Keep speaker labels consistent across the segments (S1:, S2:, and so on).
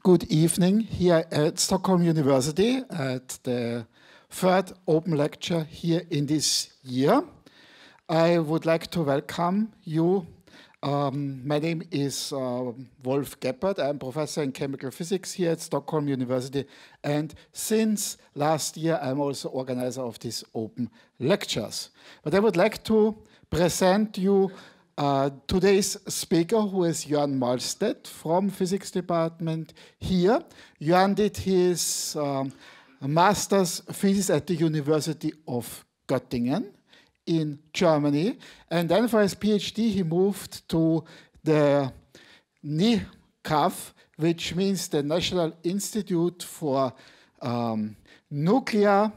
S1: Good evening here at Stockholm University at the third open lecture here in this year. I would like to welcome you. My name is Wolf Geppert. I'm professor in chemical physics here at Stockholm University. And since last year, I'm also organizer of these open lectures. But I would like to present you today's speaker, who is Jörn Mahlstedt from physics department here. Jörn did his master's thesis at the University of Göttingen in Germany. And then for his PhD, he moved to the NICAF, which means the National Institute for Nuclear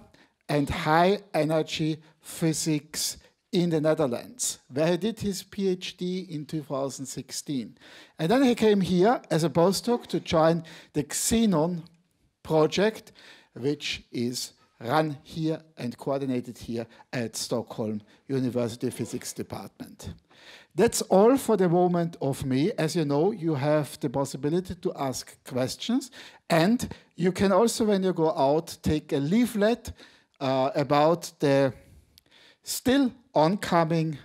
S1: and High Energy Physics in the Netherlands, where he did his PhD in 2016. And then he came here as a postdoc to join the Xenon project, which is run here and coordinated here at Stockholm University Physics Department. That's all for the moment of me. As you know, you have the possibility to ask questions, and you can also, when you go out, take a leaflet about the still oncoming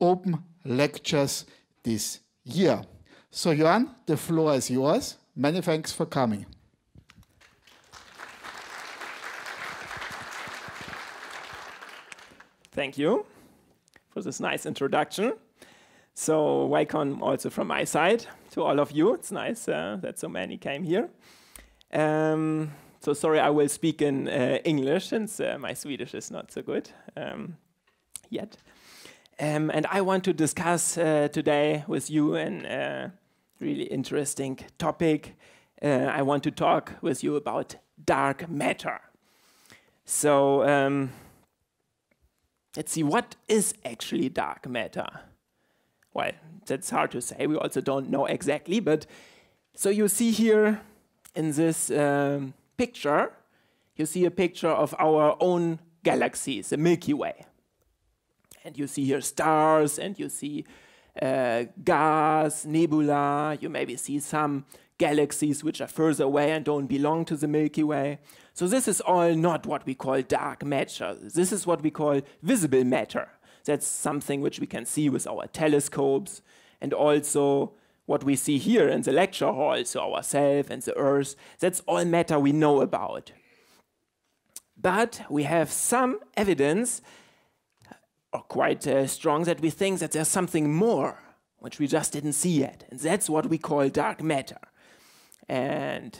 S1: open lectures this year. So Jörn, the floor is yours. Many thanks for coming.
S2: Thank you for this nice introduction. So welcome also from my side to all of you. It's nice that so many came here. So sorry, I will speak in English since my Swedish is not so good yet. And I want to discuss today with you a really interesting topic. I want to talk with you about dark matter. So let's see, what is actually dark matter? Well, that's hard to say. We also don't know exactly. But so you see here in this picture, you see a picture of our own galaxies, the Milky Way. And you see here stars, and you see gas, nebula. You maybe see some galaxies which are further away and don't belong to the Milky Way. So this is all not what we call dark matter. This is what we call visible matter. That's something which we can see with our telescopes, and also what we see here in the lecture hall, so ourselves and the Earth. That's all matter we know about. But we have some evidence, or quite strong, that we think that there's something more which we just didn't see yet. And that's what we call dark matter. And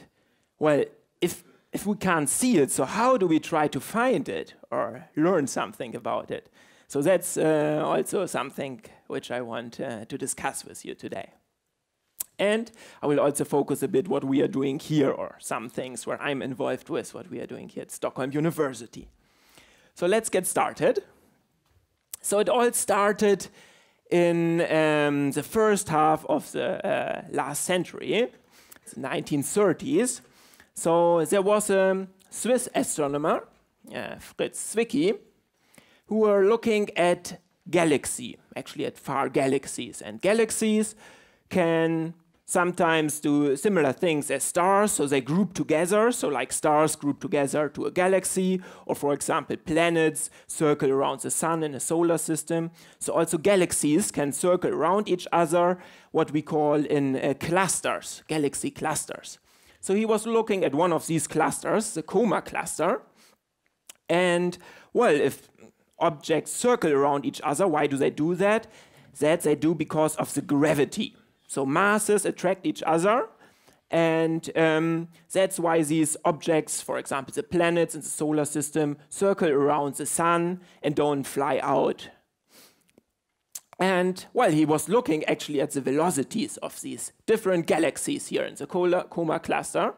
S2: well, if we can't see it, so how do we try to find it or learn something about it? So that's also something which I want to discuss with you today. And I will also focus a bit what we are doing here, or some things where I'm involved with what we are doing here at Stockholm University. So let's get started. So it all started in the first half of the last century, the 1930s. So there was a Swiss astronomer, Fritz Zwicky, who were looking at galaxy, actually at far galaxies. And galaxies can sometimes do similar things as stars, so they group together, so like stars group together to a galaxy, or for example planets circle around the sun in a solar system. So also galaxies can circle around each other, what we call in clusters, galaxy clusters. So he was looking at one of these clusters, the Coma cluster, and well, if objects circle around each other, why do they do that? That they do because of the gravity. So masses attract each other, and that's why these objects, for example, the planets in the solar system, circle around the sun and don't fly out. And, well, he was looking actually at the velocities of these different galaxies here in the Coma cluster,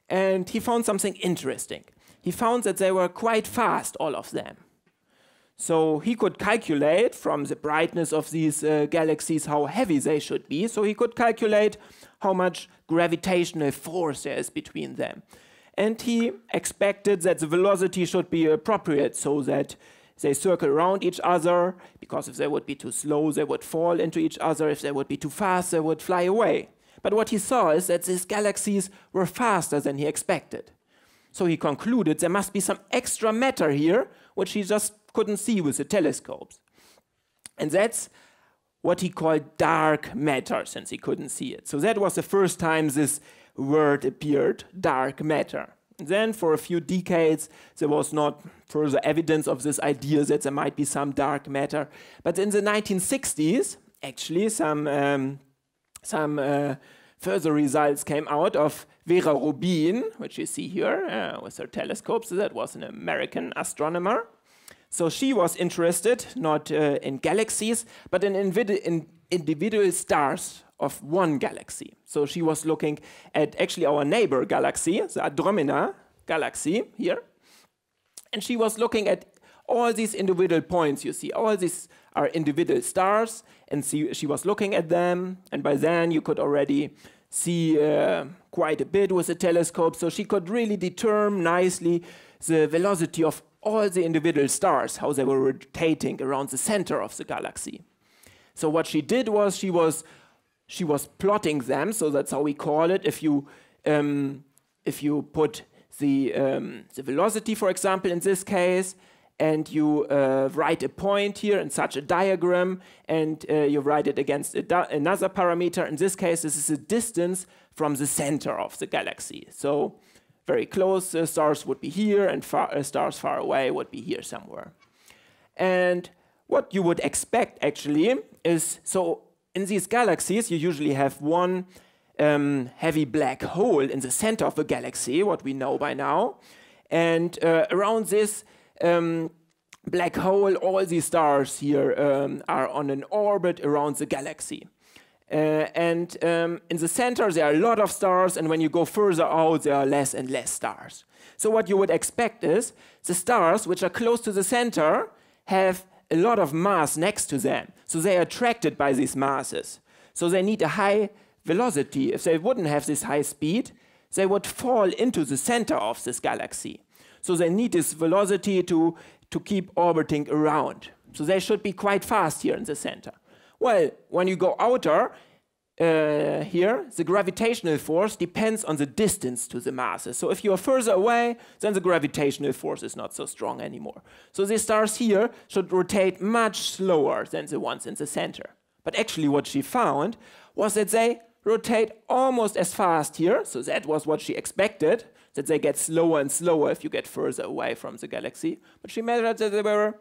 S2: and he found something interesting. He found that they were quite fast, all of them. So he could calculate from the brightness of these galaxies how heavy they should be. So he could calculate how much gravitational force there is between them. And he expected that the velocity should be appropriate so that they circle around each other, because if they would be too slow, they would fall into each other. If they would be too fast, they would fly away. But what he saw is that these galaxies were faster than he expected. So he concluded there must be some extra matter here, which he just couldn't see with the telescopes. And that's what he called dark matter, since he couldn't see it. So that was the first time this word appeared, dark matter. And then for a few decades, there was not further evidence of this idea that there might be some dark matter. But in the 1960s, actually, some further results came out of Vera Rubin, which you see here with her telescope. So that was an American astronomer. So she was interested not in galaxies, but in individual stars of one galaxy. So she was looking at actually our neighbor galaxy, the Andromeda galaxy here. And she was looking at all these individual points you see. All these are individual stars, and she was looking at them. And by then you could already see quite a bit with the telescope. So she could really determine nicely the velocity of all the individual stars, how they were rotating around the center of the galaxy. So what she did was she was plotting them, so that's how we call it. If you put the velocity, for example, in this case, and you write a point here in such a diagram, and you write it against another parameter. In this case, this is the distance from the center of the galaxy. So very close stars would be here, and stars far away would be here somewhere. And what you would expect, actually, is, so in these galaxies, you usually have one heavy black hole in the center of a galaxy, what we know by now. And around this black hole, all these stars here are on an orbit around the galaxy. In the center, there are a lot of stars, and when you go further out, there are less and less stars. So what you would expect is the stars, which are close to the center, have a lot of mass next to them. So they are attracted by these masses. So they need a high velocity. If they wouldn't have this high speed, they would fall into the center of this galaxy. So they need this velocity to keep orbiting around. So they should be quite fast here in the center. Well, when you go outer, here, the gravitational force depends on the distance to the masses. So if you are further away, then the gravitational force is not so strong anymore. So the stars here should rotate much slower than the ones in the center. But actually what she found was that they rotate almost as fast here. So that was what she expected, that they get slower and slower if you get further away from the galaxy. But she measured that they were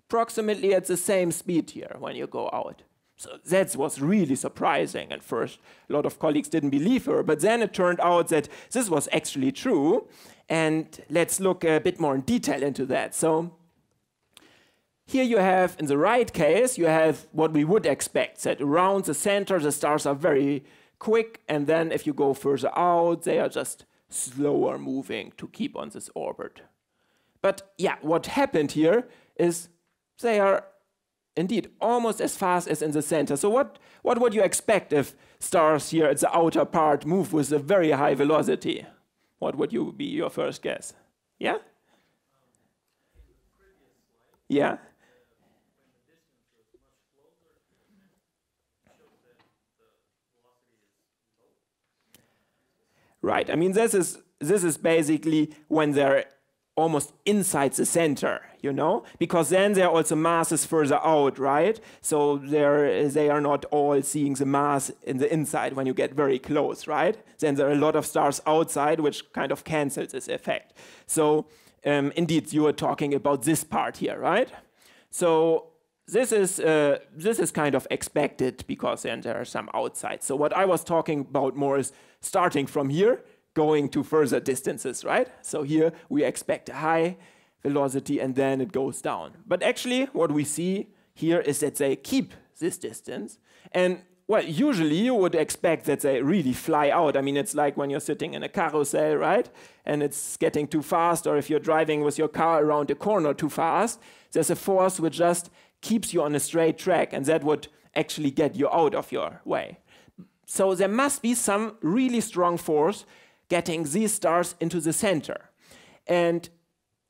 S2: approximately at the same speed here when you go out. So that was really surprising. At first, a lot of colleagues didn't believe her, but then it turned out that this was actually true. And let's look a bit more in detail into that. So here you have, in the right case, you have what we would expect, that around the center, the stars are very quick, and then if you go further out, they are just slower moving to keep on this orbit. But yeah, what happened here is they are indeed almost as fast as in the center. So what would you expect if stars here at the outer part move with a very high velocity? What would be your first guess? Yeah? Yeah? Right, I mean, this is basically when they're almost inside the center, you know, because then there are also masses further out, right? So they are not all seeing the mass in the inside when you get very close, right? Then there are a lot of stars outside, which kind of cancels this effect. So indeed, you are talking about this part here, right? So this is kind of expected because then there are some outside. So what I was talking about more is starting from here, going to further distances, right? So here we expect a high velocity and then it goes down. But actually what we see here is that they keep this distance. And well, usually you would expect that they really fly out. I mean, it's like when you're sitting in a carousel, right? And it's getting too fast, or if you're driving with your car around a corner too fast, there's a force which just keeps you on a straight track, and that would actually get you out of your way. So there must be some really strong force getting these stars into the center. And,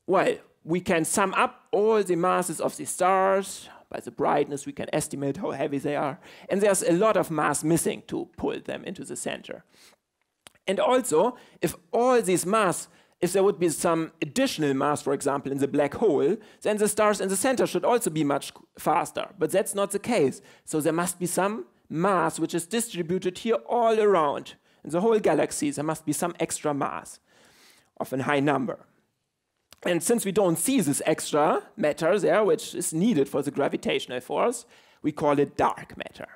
S2: well, we can sum up all the masses of the stars By the brightness, we can estimate how heavy they are. And there's a lot of mass missing to pull them into the center. And also, if all this mass, if there would be some additional mass, for example, in the black hole, then the stars in the center should also be much faster. But that's not the case. So there must be some mass which is distributed here all around. In the whole galaxy, there must be some extra mass of a high number. And since we don't see this extra matter there, which is needed for the gravitational force, we call it dark matter.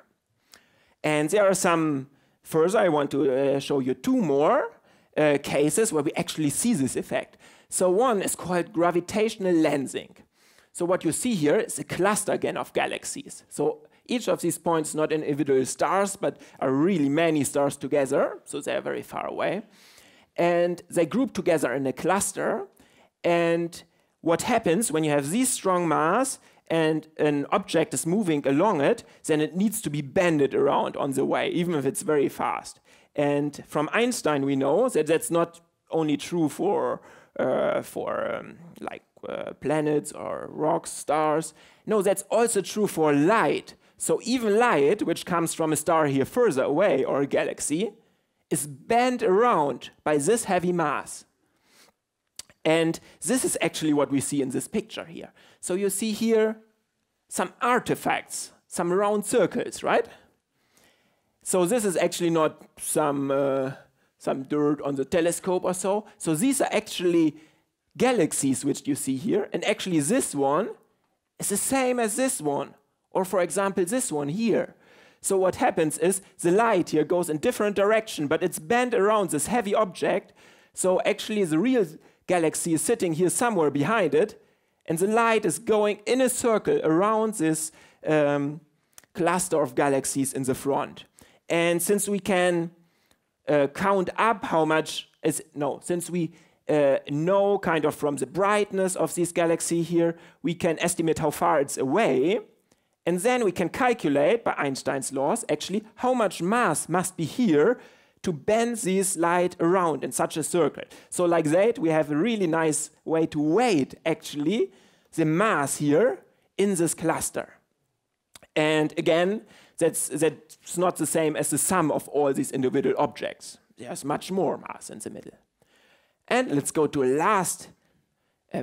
S2: And there are some, further, I want to show you two more cases where we actually see this effect. So one is called gravitational lensing. So what you see here is a cluster again of galaxies. So each of these points not individual stars, but are really many stars together, so they are very far away. And they group together in a cluster. And what happens when you have this strong mass and an object is moving along it, then it needs to be bended around on the way, even if it's very fast. And from Einstein, we know that that's not only true for planets or rocks, stars. No, that's also true for light. So even light, which comes from a star here further away, or a galaxy, is bent around by this heavy mass. And this is actually what we see in this picture here. So you see here some artifacts, some round circles, right? So this is actually not some dirt on the telescope or so. So these are actually galaxies which you see here. And actually this one is the same as this one. Or for example, this one here. So what happens is the light here goes in different direction, but it's bent around this heavy object. So actually the real galaxy is sitting here somewhere behind it, and the light is going in a circle around this cluster of galaxies in the front. And since we can count up how much is, since we know kind of from the brightness of this galaxy here, we can estimate how far it's away. And then we can calculate, by Einstein's laws, actually, how much mass must be here to bend this light around in such a circle. So like that, we have a really nice way to weight, actually, the mass here in this cluster. And again, that's not the same as the sum of all these individual objects. There's much more mass in the middle. And let's go to a last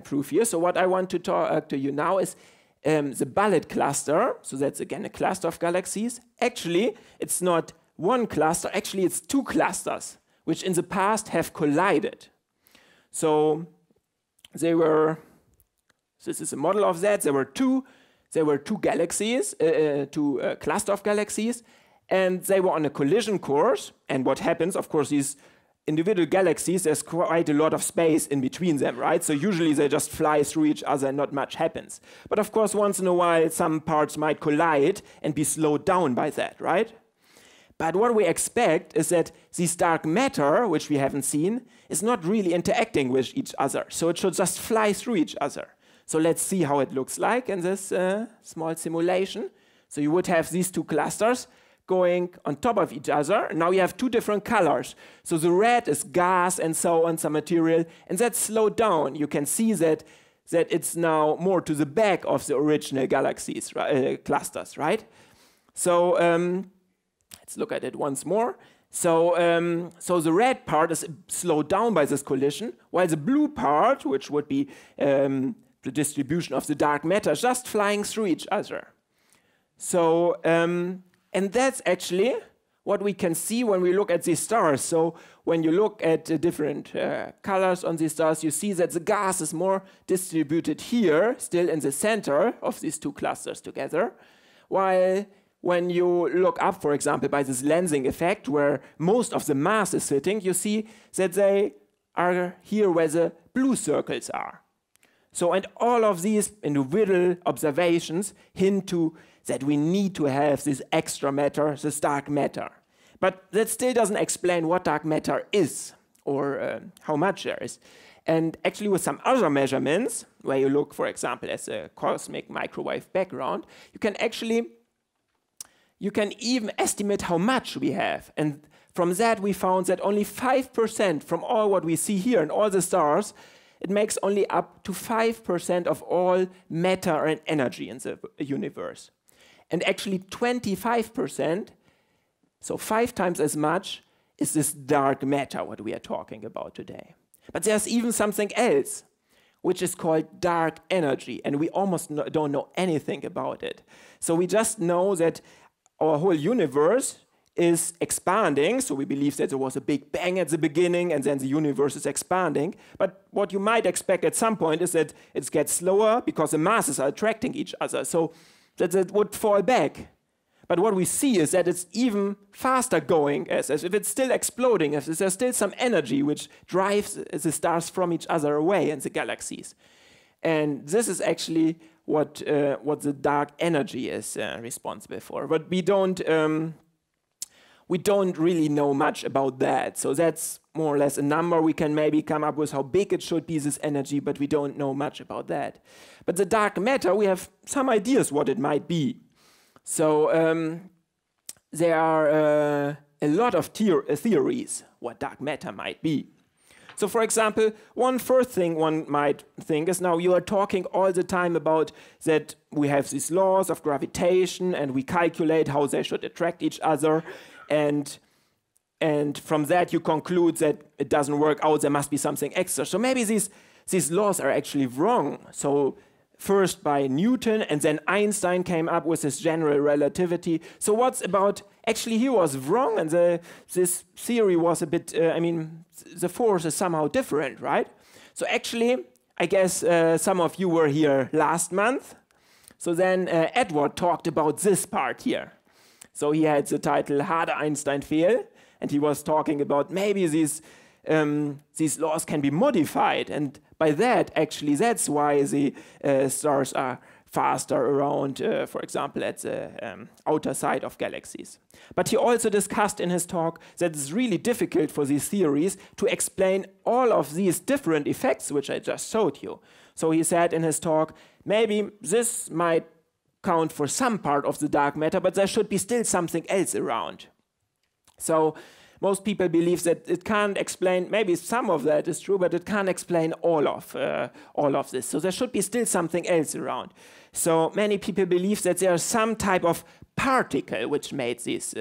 S2: proof here. So what I want to talk to you now is the bullet cluster. So that's again a cluster of galaxies. Actually, it's not one cluster, actually it's two clusters, which in the past have collided. So they were, this is a model of that, there were two galaxies, two cluster of galaxies, and they were on a collision course. And what happens, of course, these individual galaxies, there's quite a lot of space in between them, right? So usually they just fly through each other and not much happens. But of course, once in a while, some parts might collide and be slowed down by that, right? But what we expect is that this dark matter, which we haven't seen, is not really interacting with each other. So it should just fly through each other. So let's see how it looks like in this small simulation. So you would have these two clusters going on top of each other. Now you have two different colors. So the red is gas and so on, some material, and that's slowed down. You can see that it's now more to the back of the original galaxies, clusters, right? So let's look at it once more. So, so the red part is slowed down by this collision, while the blue part, which would be the distribution of the dark matter, is just flying through each other. So, and that's actually what we can see when we look at these stars. So when you look at the different colors on these stars, you see that the gas is more distributed here, still in the center of these two clusters together, while when you look up, for example, by this lensing effect, where most of the mass is sitting, you see that they are here where the blue circles are. So, and all of these individual observations hint to that we need to have this extra matter, this dark matter. But that still doesn't explain what dark matter is, or how much there is. And actually with some other measurements, where you look, for example, at a cosmic microwave background, you can even estimate how much we have. And from that we found that only 5% from all what we see here and all the stars it makes only up to 5% of all matter and energy in the universe. And actually 25%, so 5 times as much, is this dark matter, what we are talking about today. But there's even something else, which is called dark energy, and we almost don't know anything about it. So we just know that our whole universe is expanding, so we believe that there was a big bang at the beginning and then the universe is expanding. But what you might expect at some point is that it gets slower because the masses are attracting each other, so that it would fall back. But what we see is that it's even faster going, as if it's still exploding, as if there's still some energy which drives the stars from each other away in the galaxies. And this is actually what the dark energy is responsible for. But we don't really know much about that. So that's more or less a number. We can maybe come up with how big it should be, this energy, but we don't know much about that. But the dark matter, we have some ideas what it might be. So there are a lot of theories what dark matter might be. So for example, one first thing one might think is, now you are talking all the time about that we have these laws of gravitation and we calculate how they should attract each other, and from that you conclude that it doesn't work out, there must be something extra. So maybe these laws are actually wrong. So first by Newton, and then Einstein came up with this general relativity. So what's about, actually he was wrong, and this theory was a bit, the force is somehow different, right? So actually, I guess some of you were here last month. So then Edward talked about this part here. So he had the title Harder Einstein Fehl, and he was talking about maybe these laws can be modified, and by that, actually, that's why the stars are faster around, for example, at the outer side of galaxies. But he also discussed in his talk that it's really difficult for these theories to explain all of these different effects which I just showed you. So he said in his talk, maybe this might count for some part of the dark matter, but there should be still something else around. So most people believe that it can't explain, maybe some of that is true, but it can't explain all of this. So there should be still something else around. So many people believe that there is some type of particle which made this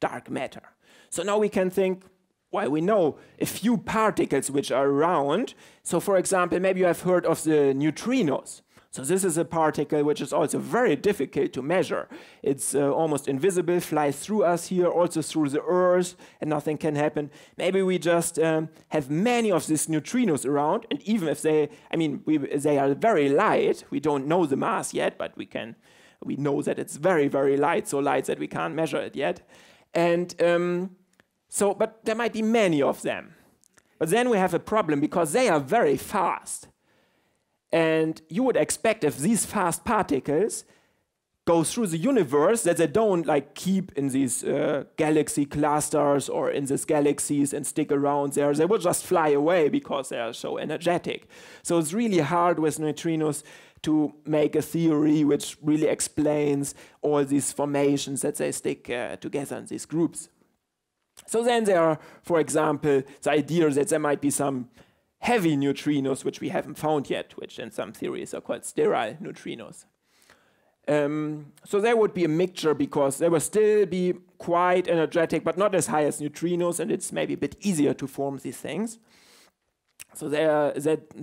S2: dark matter. So now we can think, well, we know a few particles which are around. So for example, maybe you have heard of the neutrinos. So this is a particle which is also very difficult to measure. It's almost invisible, flies through us here, also through the Earth, and nothing can happen. Maybe we just have many of these neutrinos around, and even if they are very light, we don't know the mass yet, but we know that it's very, very light, so light that we can't measure it yet. And but there might be many of them. But then we have a problem because they are very fast. And you would expect if these fast particles go through the universe that they don't keep in these galaxy clusters or in these galaxies and stick around there. They will just fly away because they are so energetic. So it's really hard with neutrinos to make a theory which really explains all these formations that they stick together in these groups. So then there are, for example, the idea that there might be some heavy neutrinos which we haven't found yet, which in some theories are called sterile neutrinos. So there would be a mixture because they will still be quite energetic, but not as high as neutrinos, and it's maybe a bit easier to form these things. So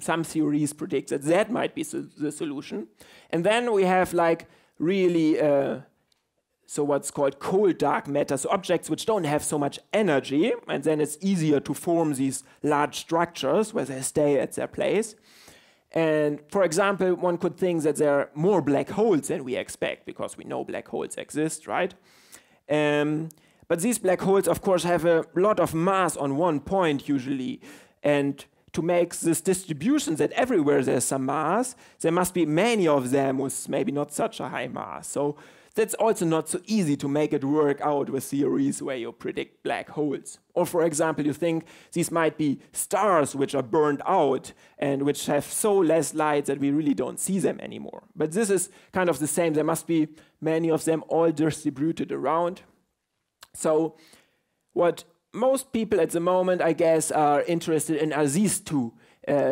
S2: some theories predict that might be the solution. And then we have really so what's called cold dark matter, so objects which don't have so much energy, and then it's easier to form these large structures where they stay at their place. And for example, one could think that there are more black holes than we expect, because we know black holes exist, right? But these black holes, of course, have a lot of mass on one point usually, and to make this distribution that everywhere there's some mass, there must be many of them with maybe not such a high mass. So that's also not so easy to make it work out with theories where you predict black holes. Or for example, you think these might be stars which are burned out and which have so less light that we really don't see them anymore. But this is kind of the same. There must be many of them all distributed around. So what most people at the moment, I guess, are interested in are these two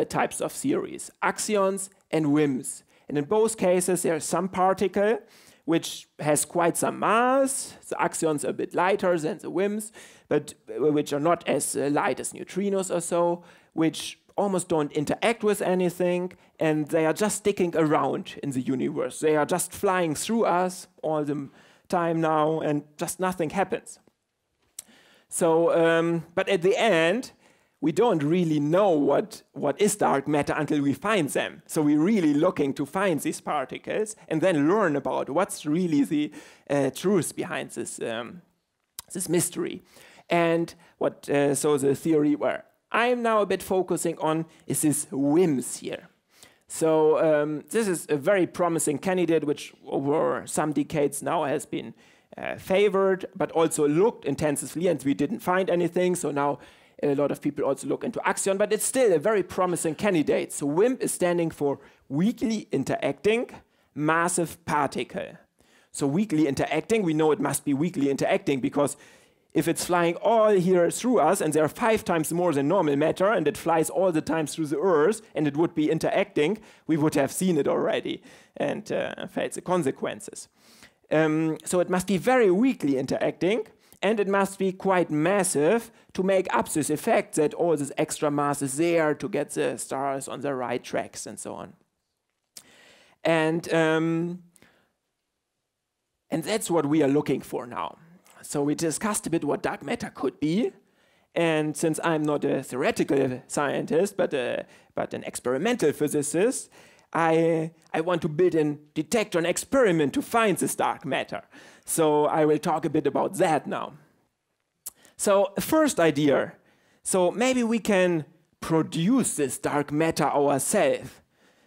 S2: types of theories, axions and WIMPs. And in both cases, there's some particle which has quite some mass. The axions are a bit lighter than the WIMPs, but which are not as light as neutrinos or so, which almost don't interact with anything, and they are just sticking around in the universe. They are just flying through us all the time now, and just nothing happens. So, but at the end, we don't really know what is dark matter until we find them. So we're really looking to find these particles and then learn about what's really the truth behind this, this mystery. And what so the theory where I'm now a bit focusing on is this WIMPs here. So this is a very promising candidate which over some decades now has been favored, but also looked intensively, and we didn't find anything. So now a lot of people also look into axion, but it's still a very promising candidate. So WIMP is standing for weakly interacting massive particle. So weakly interacting, we know it must be weakly interacting because if it's flying all here through us and there are 5 times more than normal matter and it flies all the time through the Earth and it would be interacting, we would have seen it already and felt the consequences. So it must be very weakly interacting, and it must be quite massive to make up this effect that all this extra mass is there to get the stars on the right tracks and so on. And that's what we are looking for now. So we discussed a bit what dark matter could be. And since I'm not a theoretical scientist, but an experimental physicist, I want to build a detector, an experiment to find this dark matter. So I will talk a bit about that now. So first idea, so maybe we can produce this dark matter ourselves.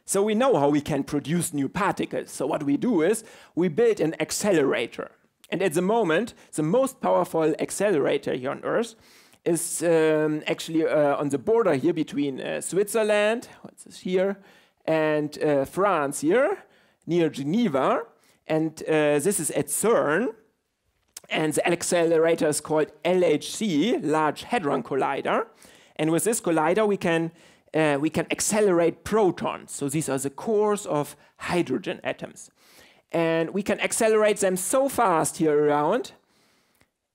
S2: So we know how we can produce new particles. So what we do is we build an accelerator. And at the moment, the most powerful accelerator here on Earth is actually on the border here between Switzerland, what's this here, and France here, near Geneva. And this is at CERN. And the accelerator is called LHC, Large Hadron Collider. And with this collider, we can accelerate protons. So these are the cores of hydrogen atoms. And we can accelerate them so fast here around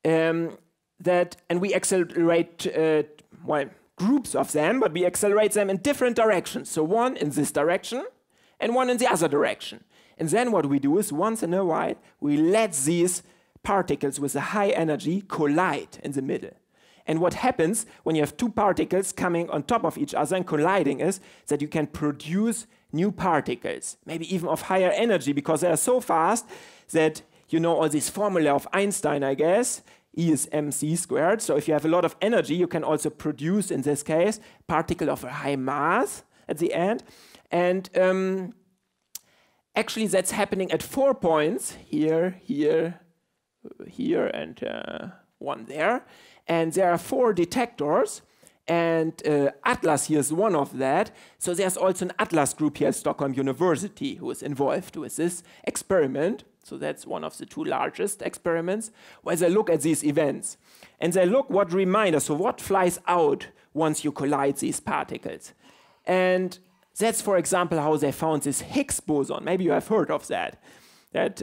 S2: and we accelerate, well, groups of them, but we accelerate them in different directions. So one in this direction and one in the other direction. And then what we do is once in a while, we let these particles with a high energy collide in the middle. And what happens when you have 2 particles coming on top of each other and colliding is that you can produce new particles, maybe even of higher energy, because they are so fast that you know all this formula of Einstein, I guess, E is mc squared. So if you have a lot of energy, you can also produce, in this case, particle of a high mass at the end. And actually that's happening at 4 points, here, here, here, and one there. And there are 4 detectors, and Atlas here is one of that. So there's also an Atlas group here at Stockholm University who is involved with this experiment. So that's one of the 2 largest experiments, where they look at these events. And they look what reminders, so what flies out once you collide these particles. And that's, for example, how they found this Higgs boson. Maybe you have heard of that. That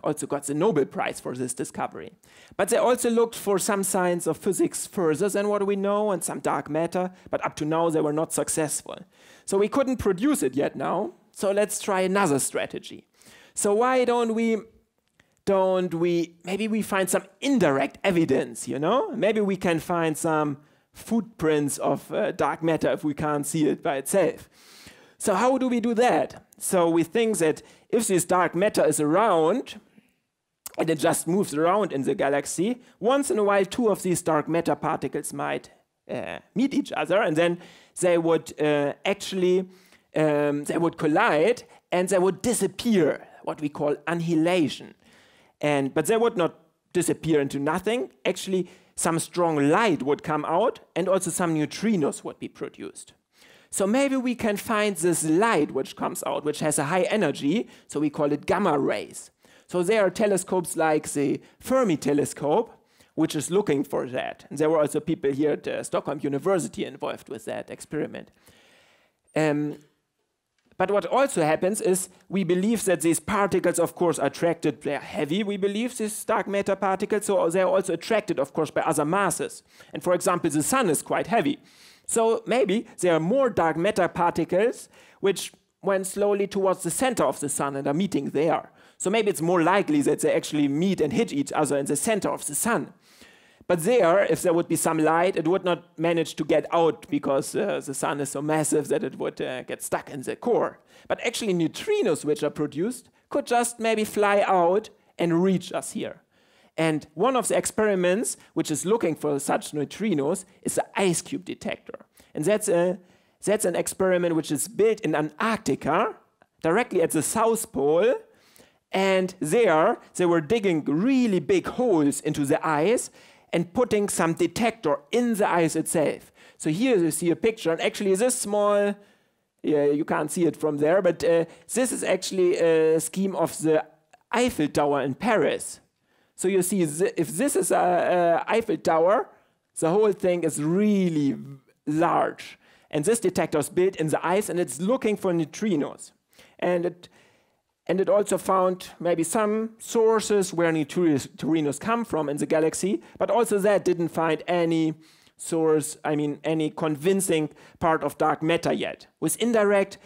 S2: also got the Nobel Prize for this discovery. But they also looked for some signs of physics further than what we know and some dark matter, but up to now they were not successful. So we couldn't produce it yet now, so let's try another strategy. So why don't we, maybe we find some indirect evidence, you know? Maybe we can find some footprints of dark matter if we can't see it by itself. So how do we do that? So we think that if this dark matter is around, and it just moves around in the galaxy, once in a while 2 of these dark matter particles might meet each other, and then they would actually they would collide and they would disappear, what we call annihilation. But they would not disappear into nothing. Actually, some strong light would come out, and also some neutrinos would be produced. So maybe we can find this light which comes out, which has a high energy, so we call it gamma rays. So there are telescopes like the Fermi telescope, which is looking for that. And there were also people here at Stockholm University involved with that experiment. But what also happens is we believe that these particles, of course, are attracted, they're heavy, we believe, these dark matter particles, so they're also attracted, of course, by other masses. And for example, the sun is quite heavy. So maybe there are more dark matter particles which went slowly towards the center of the sun and are meeting there. So maybe it's more likely that they actually meet and hit each other in the center of the sun. But there, if there would be some light, it would not manage to get out because the sun is so massive that it would get stuck in the core. But actually neutrinos which are produced could just maybe fly out and reach us here. And one of the experiments which is looking for such neutrinos is the ice cube detector. And that's an experiment which is built in Antarctica, directly at the South Pole. And there, they were digging really big holes into the ice and putting some detector in the ice itself. So here you see a picture, and actually this small, you can't see it from there, but this is actually a scheme of the Eiffel Tower in Paris. So you see, if this is a Eiffel Tower, the whole thing is really large. And this detector is built in the ice, and it's looking for neutrinos. And it also found maybe some sources where neutrinos come from in the galaxy, but also that didn't find any source, any convincing part of dark matter yet. With indirect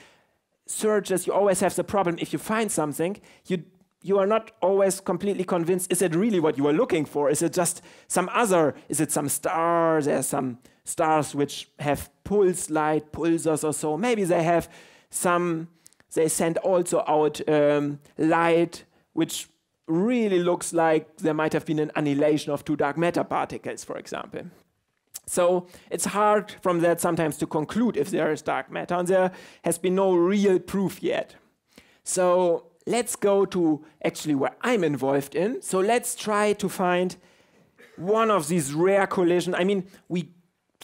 S2: searches, you always have the problem, if you find something, you are not always completely convinced, is it really what you are looking for? Is it just some other, is it some star? There are some stars which have pulsars or so. Maybe they have some, they send also out light, which really looks like there might have been an annihilation of two dark matter particles, for example. So it's hard from that sometimes to conclude if there is dark matter, and there has been no real proof yet. So let's go to actually where I'm involved in. So let's try to find one of these rare collisions. We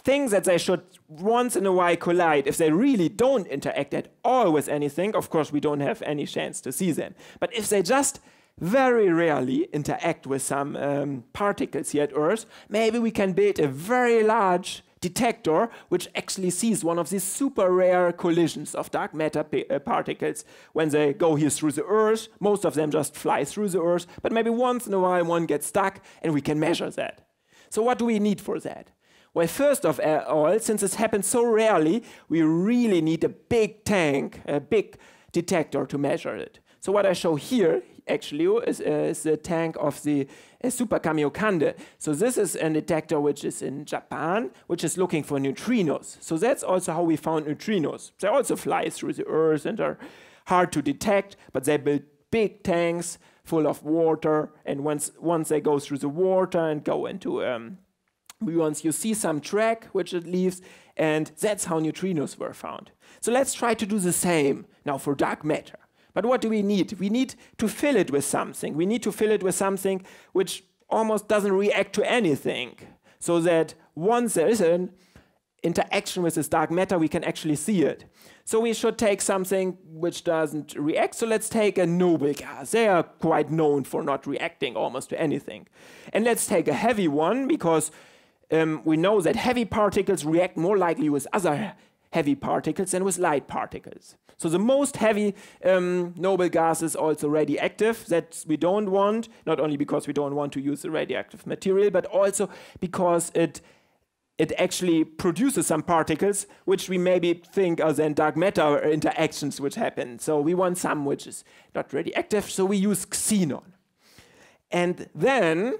S2: think that they should once in a while collide. If they really don't interact at all with anything, of course we don't have any chance to see them. But if they just very rarely interact with some particles here at Earth, maybe we can build a very large detector which actually sees one of these super rare collisions of dark matter particles when they go here through the Earth. Most of them just fly through the Earth, but maybe once in a while one gets stuck, and we can measure that. So what do we need for that? Well, first of all, since it happens so rarely, we really need a big tank, a big detector to measure it. So what I show here actually is the tank of the Super Kamiokande. So this is a detector which is in Japan, which is looking for neutrinos. So that's also how we found neutrinos. They also fly through the Earth and are hard to detect, but they build big tanks full of water, and once they go through the water and go into once you see some track which it leaves, and that's how neutrinos were found. So let's try to do the same now for dark matter. But what do we need? We need to fill it with something. We need to fill it with something which almost doesn't react to anything, so that once there is an interaction with this dark matter, we can actually see it. So we should take something which doesn't react. So let's take a noble gas. They are quite known for not reacting almost to anything. And let's take a heavy one, because we know that heavy particles react more likely with other heavy particles than with light particles. So the most heavy noble gas is also radioactive. That we don't want, not only because we don't want to use the radioactive material, but also because it actually produces some particles which we maybe think are then dark matter interactions which happen. So we want some which is not radioactive, so we use xenon. And then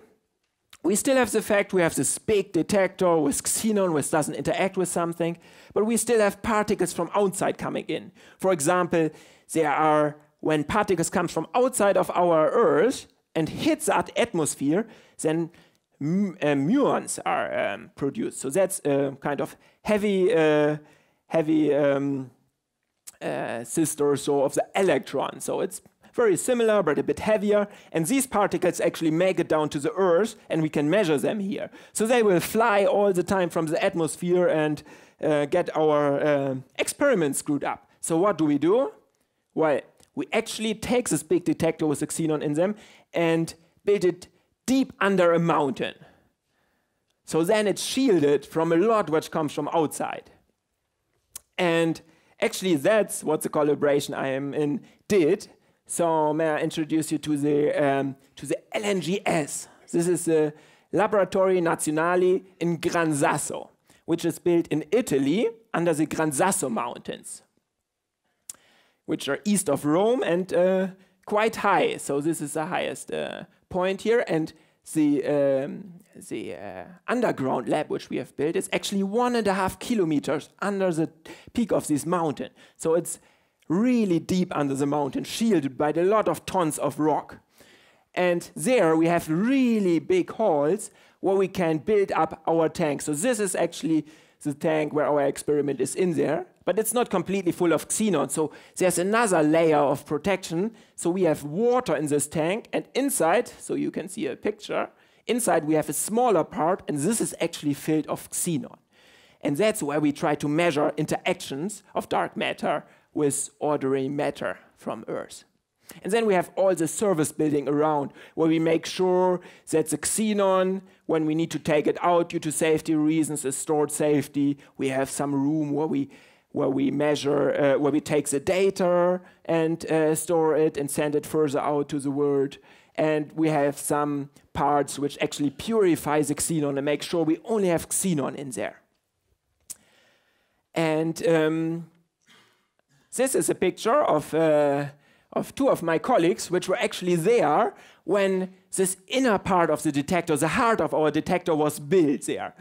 S2: we still have the fact we have this big detector with xenon which doesn't interact with something, but we still have particles from outside coming in. For example, when particles come from outside of our Earth and hit that atmosphere, then muons are produced. So that's a kind of heavy sister so of the electron. So it's very similar, but a bit heavier. And these particles actually make it down to the Earth, and we can measure them here. So they will fly all the time from the atmosphere and get our experiments screwed up. So what do? Well, we actually take this big detector with the xenon in them and build it deep under a mountain. So then it's shielded from a lot which comes from outside. And actually, that's what the collaboration I am in did. So may I introduce you to the LMGs. This is the Laboratory Nazionale in Gran Sasso, which is built in Italy under the Gran Sasso Mountains, which are east of Rome and quite high. So this is the highest point here. And the underground lab which we have built is actually 1.5 kilometers under the peak of this mountain. So it's really deep under the mountain, shielded by a lot of tons of rock. And there we have really big halls where we can build up our tank. So this is actually the tank where our experiment is in there, but it's not completely full of xenon. So there's another layer of protection. So we have water in this tank, and inside, so you can see a picture, inside we have a smaller part, and this is actually filled of xenon. And that's where we try to measure interactions of dark matter with ordinary matter from Earth. And then we have all the service building around, where we make sure that the xenon, when we need to take it out due to safety reasons, is stored safely. We have some room where we measure, where we take the data and store it and send it further out to the world. And we have some parts which actually purify the xenon and make sure we only have xenon in there. And this is a picture of two of my colleagues, which were actually there when this inner part of the detector, the heart of our detector, was built there.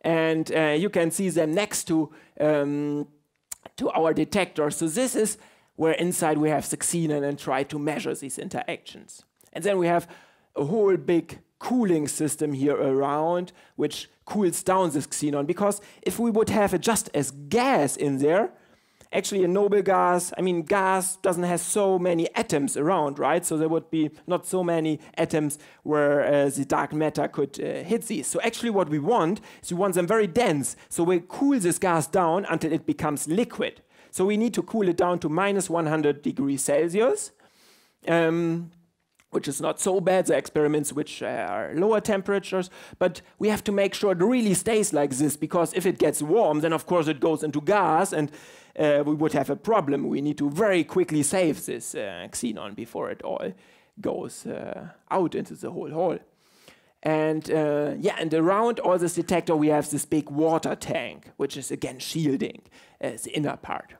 S2: And you can see them next to our detector. So this is where inside we have the xenon and try to measure these interactions. And then we have a whole big cooling system here around, which cools down this xenon. Because if we would have it just as gas in there, actually a noble gas, I mean, gas doesn't have so many atoms around, right? So there would be not so many atoms where the dark matter could hit these. So actually what we want is we want them very dense. So we cool this gas down until it becomes liquid. So we need to cool it down to minus 100 degrees Celsius, which is not so bad. The experiments which are lower temperatures, but we have to make sure it really stays like this, because if it gets warm, then of course it goes into gas, and we would have a problem. We need to very quickly save this xenon before it all goes out into the whole hall. And yeah, and around all this detector we have this big water tank, which is again shielding the inner part.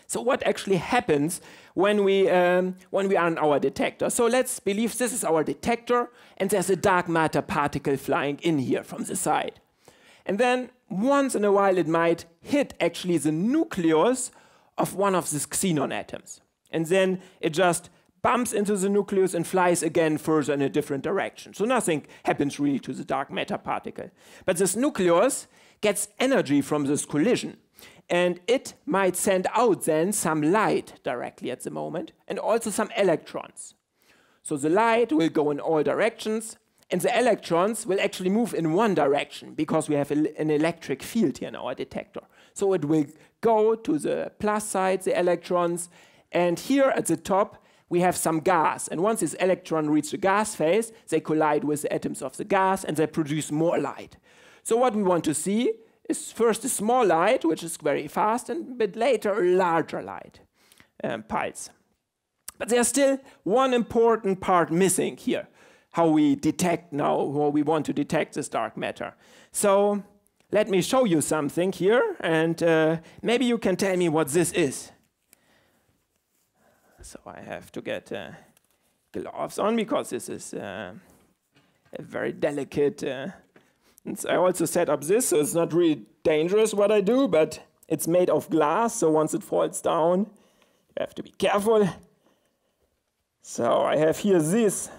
S2: So what actually happens when we are in our detector? So let's believe this is our detector, and there's a dark matter particle flying in here from the side. And then once in a while it might hit actually the nucleus of one of these xenon atoms. And then it just bumps into the nucleus and flies again further in a different direction. So nothing happens really to the dark matter particle. But this nucleus gets energy from this collision. And it might send out then some light directly at the moment, and also some electrons. So the light will go in all directions, and the electrons will actually move in one direction, because we have an electric field here in our detector. So it will go to the plus side, the electrons, and here at the top we have some gas. And once this electron reaches the gas phase, they collide with the atoms of the gas, and they produce more light. So what we want to see is first a small light, which is very fast, and a bit later a larger light pulse. But there's still one important part missing here, how we detect now, how we want to detect this dark matter. So let me show you something here, and maybe you can tell me what this is. So I have to get gloves on, because this is a very delicate I also set up this, so it's not really dangerous what I do, but it's made of glass, so once it falls down, you have to be careful. So I have here this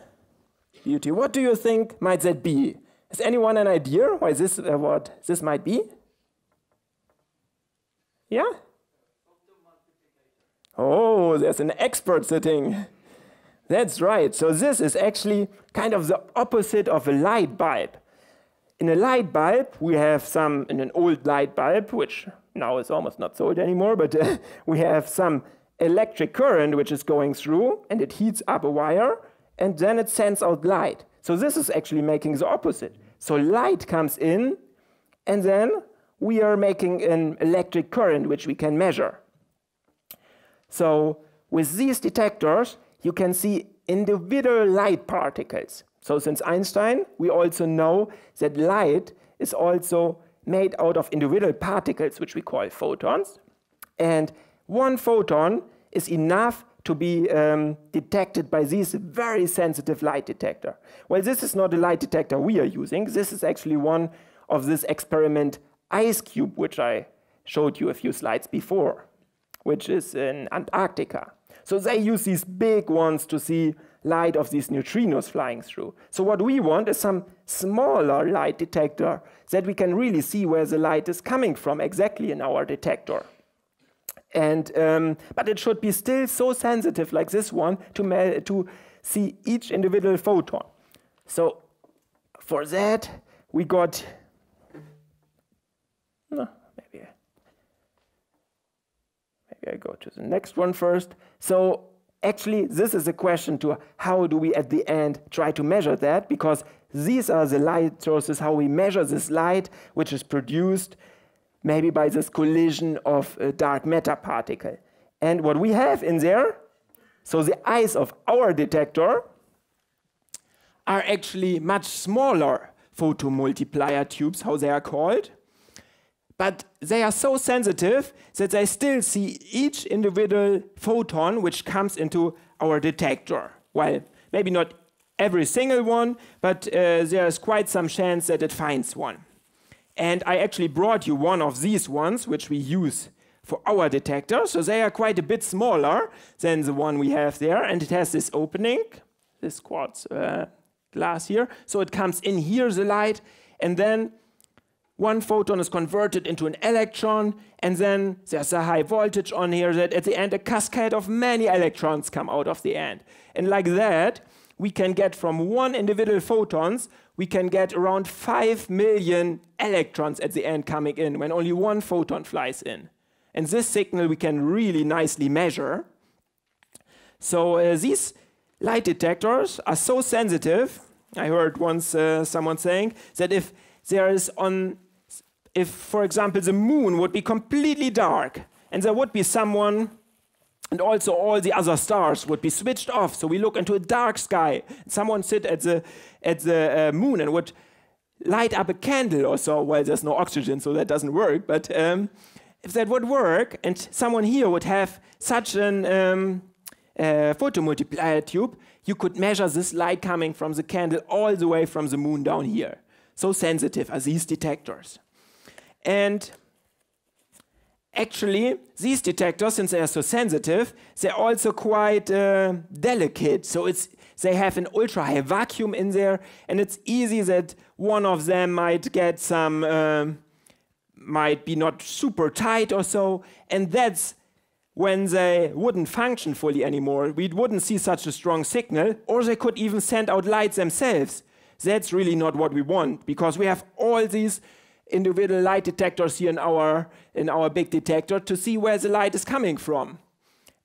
S2: beauty. What do you think might that be? Has anyone an idea why this, what this might be? Yeah? Oh, there's an expert sitting. That's right. So this is actually kind of the opposite of a light bulb. In a light bulb, we have some, in an old light bulb, which now is almost not sold anymore, but we have some electric current which is going through, and it heats up a wire, and then it sends out light. So this is actually making the opposite. So light comes in, and then we are making an electric current which we can measure. So with these detectors, you can see individual light particles. So since Einstein, we also know that light is also made out of individual particles, which we call photons. And one photon is enough to be detected by this very sensitive light detector. Well, this is not a light detector we are using. This is actually one of this experiment ice cube, which I showed you a few slides before, which is in Antarctica. So they use these big ones to see light of these neutrinos flying through. So what we want is some smaller light detector that we can really see where the light is coming from exactly in our detector. And, but it should be still so sensitive like this one to see each individual photon. So for that, we got, maybe I go to the next one first. So actually, this is a question to how do we at the end try to measure that, because these are the light sources, how we measure this light, which is produced maybe by this collision of a dark matter particle. And what we have in there, so the eyes of our detector are actually much smaller photomultiplier tubes, how they are called. But they are so sensitive that they still see each individual photon which comes into our detector. Well, maybe not every single one, but there is quite some chance that it finds one. And I actually brought you one of these ones, which we use for our detector. So they are quite a bit smaller than the one we have there. And it has this opening, this quartz glass here. So it comes in here, the light, and then one photon is converted into an electron, and then there's a high voltage on here that at the end a cascade of many electrons come out of the end. And like that, we can get from one individual photons, we can get around 5 million electrons at the end coming in when only one photon flies in. And this signal we can really nicely measure. So these light detectors are so sensitive. I heard once someone saying that if for example, the moon would be completely dark and there would be someone, and also all the other stars would be switched off, so we look into a dark sky, someone sit at the moon and would light up a candle or so. Well, there's no oxygen, so that doesn't work, but if that would work, and someone here would have such an photomultiplier tube, you could measure this light coming from the candle all the way from the moon down here. So sensitive are these detectors. And actually, these detectors, since they are so sensitive, they're also quite delicate. So they have an ultra-high vacuum in there, and it's easy that one of them might get some, might be not super tight or so, and that's when they wouldn't function fully anymore. We wouldn't see such a strong signal, or they could even send out lights themselves. That's really not what we want, because we have all these individual light detectors here in our big detector to see where the light is coming from.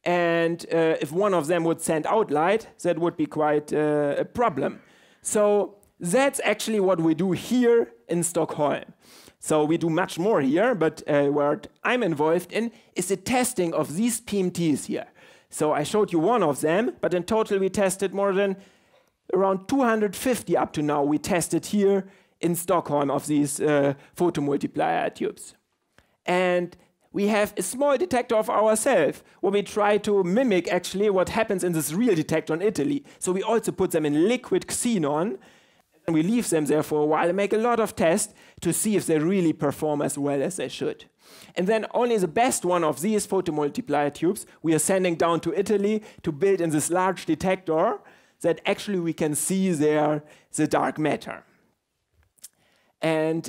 S2: And if one of them would send out light, that would be quite a problem. So that's actually what we do here in Stockholm. So we do much more here, but what I'm involved in is the testing of these PMTs here. So I showed you one of them, but in total we tested more than around 250 up to now. We tested here in Stockholm of these photomultiplier tubes. And we have a small detector of ourselves where we try to mimic actually what happens in this real detector in Italy. So we also put them in liquid xenon, and we leave them there for a while and make a lot of tests to see if they really perform as well as they should. And then only the best one of these photomultiplier tubes we are sending down to Italy to build in this large detector that actually we can see there the dark matter. And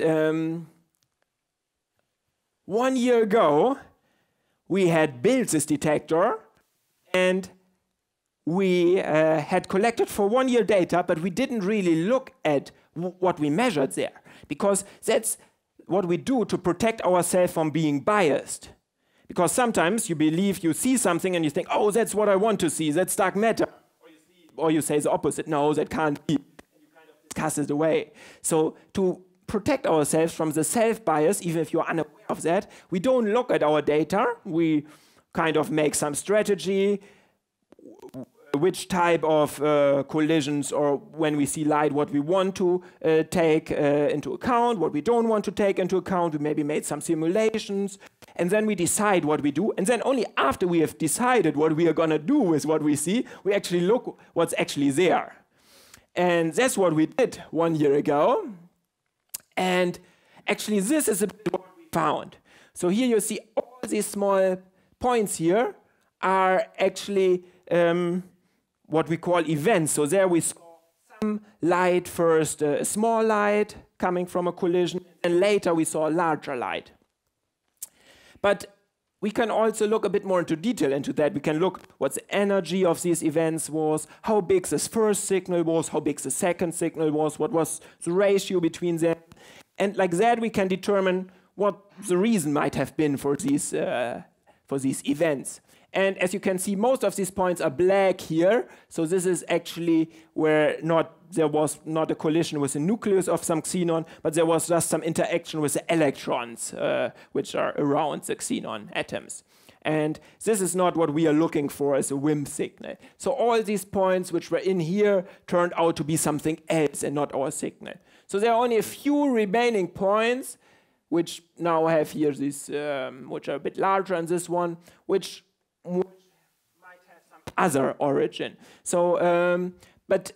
S2: 1 year ago, we had built this detector, and we had collected for 1 year data, but we didn't really look at what we measured there, because that's what we do to protect ourselves from being biased. Because sometimes you believe you see something and you think, oh, that's what I want to see, that's dark matter. Or you say the opposite, no, that can't be. And you kind of discuss it away. So to protect ourselves from the self-bias, even if you're unaware of that, we don't look at our data. We kind of make some strategy, which type of collisions, or when we see light, what we want to take into account, what we don't want to take into account. We maybe made some simulations, and then we decide what we do. And then only after we have decided what we are going to do with what we see, we actually look what's actually there. And that's what we did 1 year ago. And actually, this is a bit what we found. So here you see all these small points here are actually what we call events. So there we saw some light first, a small light coming from a collision, and later we saw a larger light. But we can also look a bit more into detail into that. We can look what the energy of these events was, how big this first signal was, how big the second signal was, what was the ratio between them. And like that, we can determine what the reason might have been for these events. And as you can see, most of these points are black here. So this is actually where there was not a collision with the nucleus of some xenon, but there was just some interaction with the electrons, which are around the xenon atoms. And this is not what we are looking for as a WIMP signal. So all these points which were in here turned out to be something else and not our signal. So there are only a few remaining points which now have here these, which are a bit larger than this one, which might have some other origin. So, but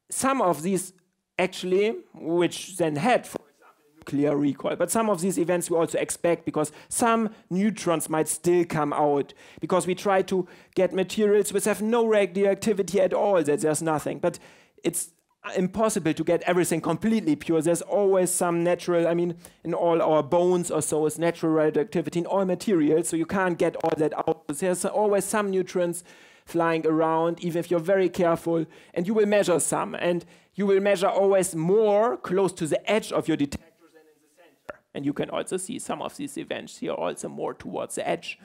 S2: some of these actually, which then had, for example, nuclear recoil, but some of these events we also expect because some neutrons might still come out because we try to get materials which have no radioactivity at all, that there's nothing. But it's impossible to get everything completely pure. There's always some natural, I mean, in all our bones or so is natural radioactivity in all materials, so you can't get all that out. There's always some neutrons flying around, even if you're very careful, and you will measure some, and you will measure always more close to the edge of your detectors than in the center. And you can also see some of these events here also more towards the edge.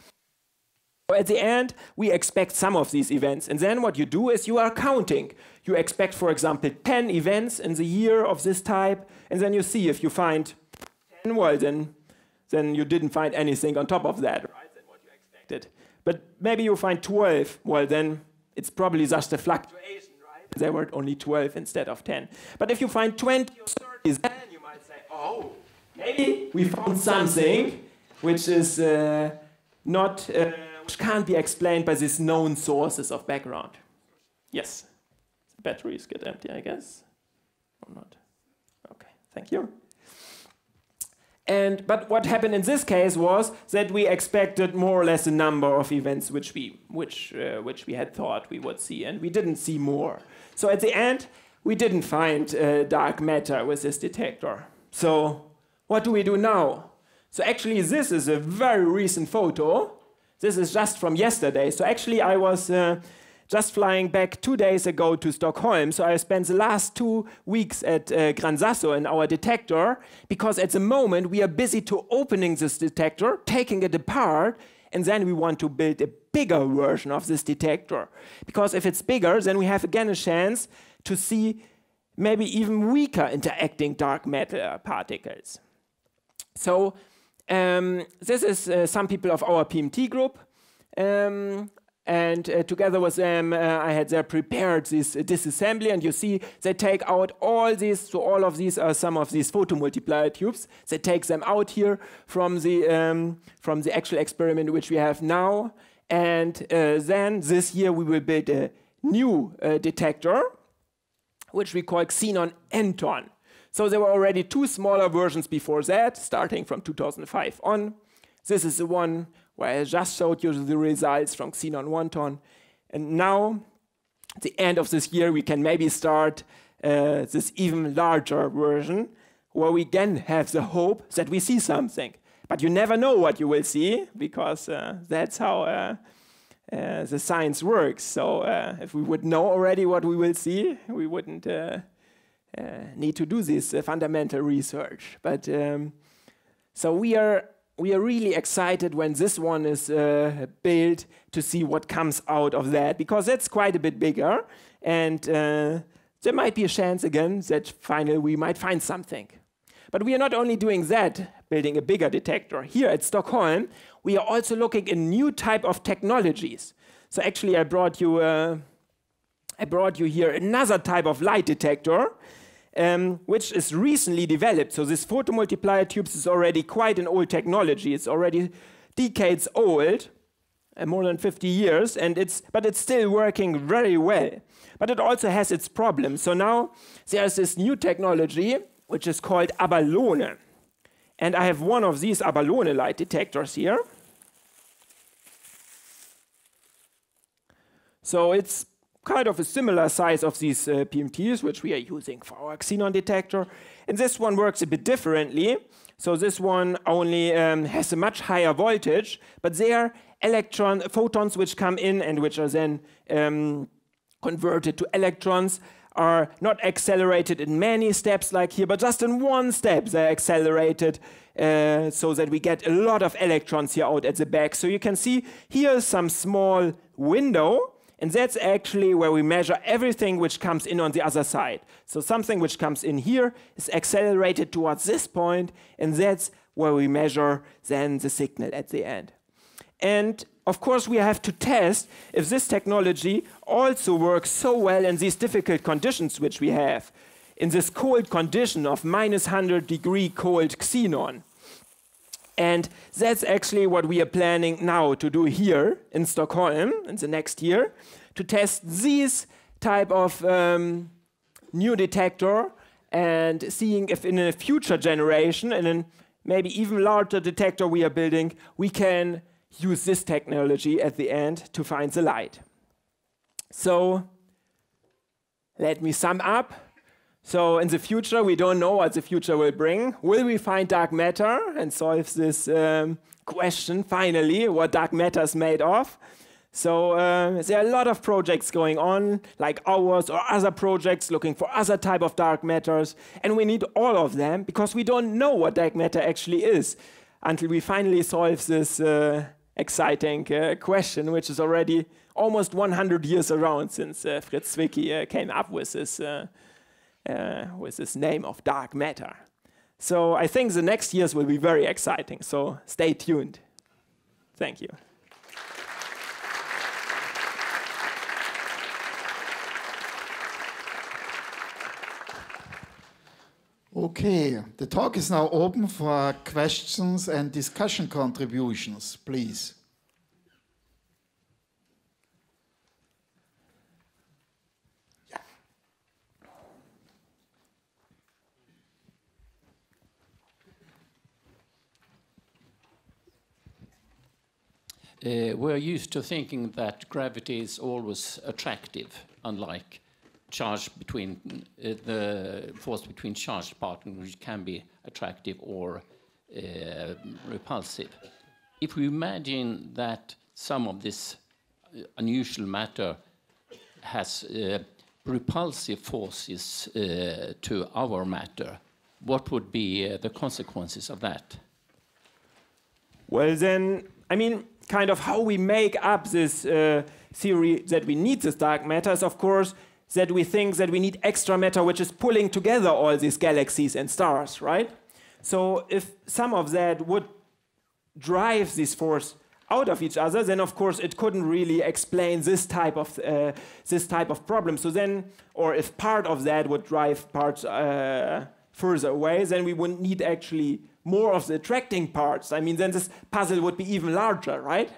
S2: At the end, we expect some of these events, and then what you do is you are counting. You expect, for example, 10 events in the year of this type, and then you see if you find 10, well, then you didn't find anything on top of that, right, than what you expected. But maybe you find 12, well, then it's probably just a fluctuation, right? There were only 12 instead of 10. But if you find 20 or 30, then you might say, oh, maybe we found something which is not... which can't be explained by these known sources of background. Yes. The battery is get empty, I guess. Or not. Okay, thank you. But what happened in this case was that we expected more or less the number of events which we had thought we would see, and we didn't see more. So at the end, we didn't find dark matter with this detector. So what do we do now? So actually, this is a very recent photo. This is just from yesterday. So actually, I was just flying back 2 days ago to Stockholm. So I spent the last 2 weeks at Gran Sasso in our detector, because at the moment we are busy to opening this detector, taking it apart, and then we want to build a bigger version of this detector. Because if it's bigger, then we have again a chance to see maybe even weaker interacting dark matter particles. So this is some people of our PMT group, and together with them I had there prepared this disassembly, and you see they take out all these, so all of these are some of these photomultiplier tubes. They take them out here from the actual experiment which we have now, and then this year we will build a new detector which we call Xenon Enton. So there were already 2 smaller versions before that, starting from 2005 on. This is the one where I just showed you the results from Xenon 1 ton. And now, at the end of this year, we can maybe start this even larger version, where we again have the hope that we see something. But you never know what you will see, because that's how the science works. So if we would know already what we will see, we wouldn't need to do this fundamental research. But so we are really excited when this one is built to see what comes out of that, because that's quite a bit bigger, and there might be a chance again that finally we might find something. But we are not only doing that, building a bigger detector. Here at Stockholm, we are also looking at new type of technologies. So actually, I brought you here another type of light detector, which is recently developed. So this photomultiplier tubes is already quite an old technology. It's already decades old, more than 50 years, but it's still working very well. But it also has its problems. So now there's this new technology, which is called Abalone. And I have one of these Abalone light detectors here. So it's kind of a similar size of these PMTs, which we are using for our xenon detector. And this one works a bit differently. So this one only has a much higher voltage, but there are photons which come in and which are then converted to electrons, are not accelerated in many steps like here, but just in one step they're accelerated so that we get a lot of electrons here out at the back. So you can see here some small window, and that's actually where we measure everything which comes in on the other side. So something which comes in here is accelerated towards this point, and that's where we measure then the signal at the end. And of course, we have to test if this technology also works so well in these difficult conditions which we have, in this cold condition of -100-degree cold xenon. And that's actually what we are planning now to do here in Stockholm in the next year, to test this type of new detector and seeing if in a future generation, in a maybe even larger detector we are building, we can use this technology at the end to find the light. So let me sum up. So in the future, we don't know what the future will bring. Will we find dark matter and solve this question finally, what dark matter is made of? So there are a lot of projects going on, like ours or other projects looking for other type of dark matters. And we need all of them because we don't know what dark matter actually is until we finally solve this exciting question, which is already almost 100 years around since Fritz Zwicky came up with this name of dark matter. So I think the next years will be very exciting, so stay tuned. Thank you.
S1: Okay, the talk is now open for questions and discussion contributions, please.
S3: We're used to thinking that gravity is always attractive, unlike charge between the force between charged particles, which can be attractive or repulsive. If we imagine that some of this unusual matter has repulsive forces to our matter, what would be the consequences of that?
S2: Well, then, I mean, kind of how we make up this theory that we need this dark matter is, of course, that we think that we need extra matter which is pulling together all these galaxies and stars, right? So if some of that would drive this force out of each other, then of course it couldn't really explain this type of problem. So then, or if part of that would drive parts further away, then we wouldn't need actually more of the attracting parts. I mean, then this puzzle would be even larger, right?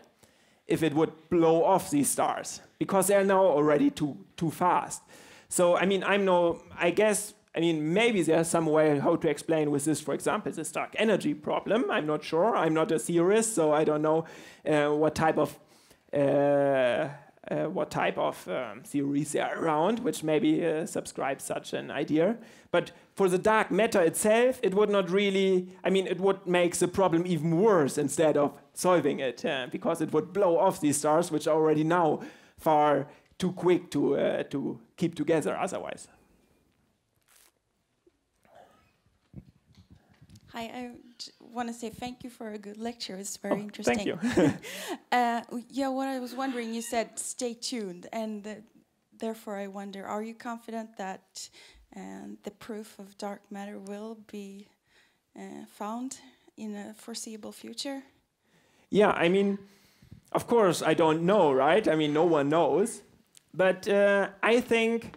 S2: If it would blow off these stars, because they're now already too fast. So, I mean, maybe there's some way how to explain with this, for example, this dark energy problem. I'm not sure. I'm not a theorist, so I don't know what type of theories are around, which maybe subscribe such an idea. But for the dark matter itself, it would not really, it would make the problem even worse instead of solving it, because it would blow off these stars, which are already now far too quick to keep together otherwise.
S4: Hi, I want to say thank you for a good lecture. It's very interesting.
S2: Thank you.
S4: Yeah, what I was wondering, you said stay tuned, and therefore I wonder, are you confident that the proof of dark matter will be found in a foreseeable future?
S2: Yeah, I mean, of course, I don't know, right? I mean, no one knows. But I think,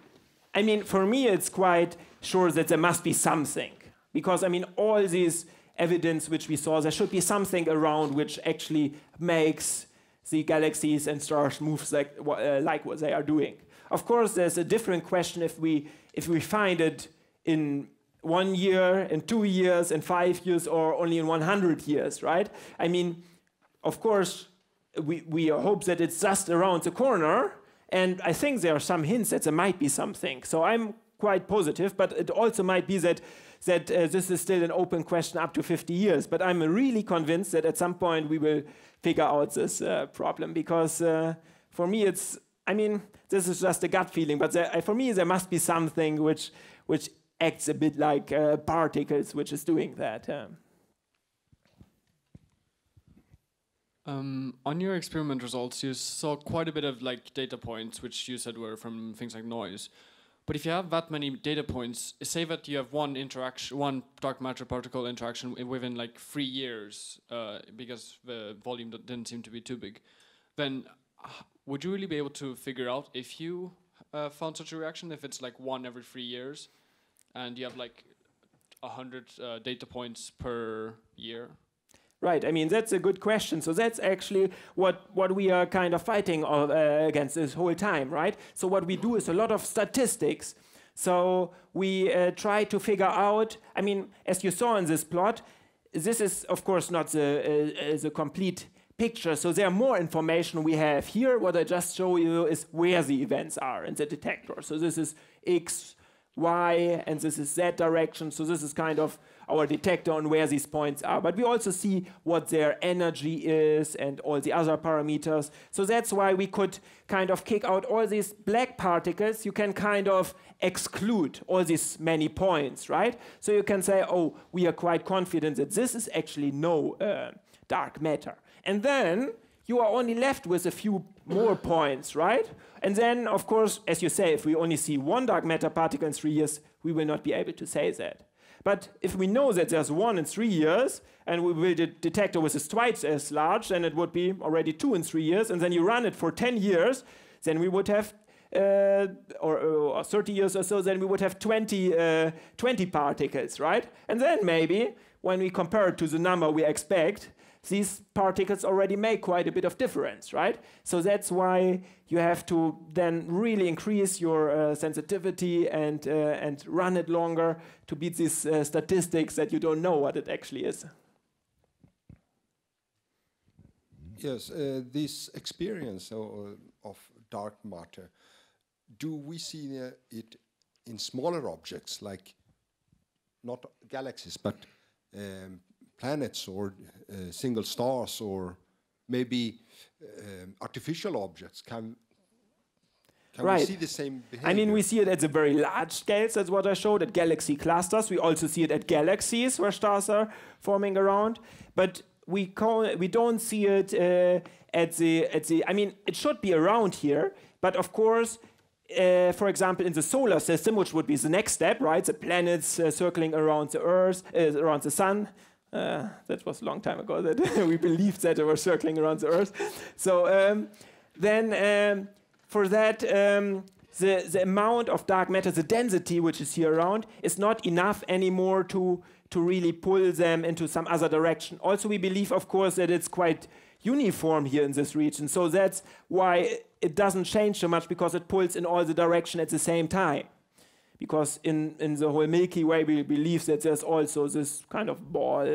S2: I mean, for me, it's quite sure that there must be something. Because, I mean, all this evidence which we saw, there should be something around which actually makes the galaxies and stars move like what they are doing. Of course, there's a different question if we find it in 1 year, in 2 years, in 5 years, or only in 100 years, right? I mean, of course, we hope that it's just around the corner, and I think there are some hints that there might be something. So I'm quite positive, but it also might be that this is still an open question up to 50 years. But I'm really convinced that at some point we will figure out this problem, because for me it's, I mean, this is just a gut feeling, but for me there must be something which acts a bit like particles, which is doing that.
S5: On your experiment results, you saw quite a bit of like data points, which you said were from things like noise. But if you have that many data points, say that you have one dark matter particle interaction within like 3 years, because the volume didn't seem to be too big, then would you really be able to figure out if you found such a reaction, if it's like 1 every 3 years, and you have like 100 data points per year?
S2: Right, I mean, that's a good question. So that's actually what we are kind of fighting against this whole time, right? So what we do is a lot of statistics. So we try to figure out, I mean, as you saw in this plot, this is, of course, not the complete picture. So there are more information we have here. What I just show you is where the events are in the detector. So this is X, Y, and this is Z direction. So this is kind of our detector on where these points are. But we also see what their energy is and all the other parameters. So that's why we could kind of kick out all these black particles. You can kind of exclude all these many points, right? So you can say, oh, we are quite confident that this is actually no dark matter. And then you are only left with a few more points, right? And then, of course, as you say, if we only see one dark matter particle in 3 years, we will not be able to say that. But if we know that there's 1 in 3 years, and we build a detector which is twice as large, then it would be already 2 in 3 years, and then you run it for 10 years, then we would have, or 30 years or so, then we would have 20 particles, right? And then maybe, when we compare it to the number we expect, these particles already make quite a bit of difference, right? So that's why you have to then really increase your sensitivity and run it longer to beat these statistics that you don't know what it actually is.
S6: Yes, this experience of dark matter, do we see it in smaller objects, like not galaxies, but planets or single stars, or maybe artificial objects? Can
S2: right.
S6: we see the same behavior?
S2: I mean, we see it at the very large scales, that's what I showed, at galaxy clusters. We also see it at galaxies where stars are forming around. But we don't see it at the, I mean, it should be around here, but of course, for example, in the solar system, which would be the next step, right? The planets circling around the Earth, around the Sun. That was a long time ago that we believed that they were circling around the Earth. So then for that, the amount of dark matter, the density which is here around, is not enough anymore to really pull them into some other direction. Also, we believe, of course, that it's quite uniform here in this region. So that's why it doesn't change so much, because it pulls in all the direction at the same time. Because in the whole Milky Way, we believe that there's also this kind of ball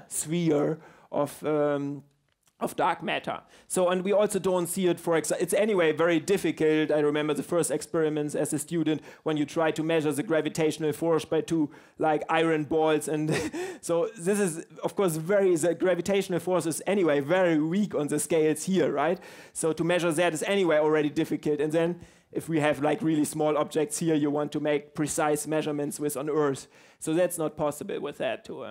S2: sphere of dark matter. So, and we also don't see it, for example, it's anyway very difficult. I remember the first experiments as a student when you try to measure the gravitational force by 2 like iron balls. And so this is, of course, the gravitational force is anyway very weak on the scales here, right? So to measure that is anyway already difficult. And then if we have like really small objects here, you want to make precise measurements with on Earth. So that's not possible with that to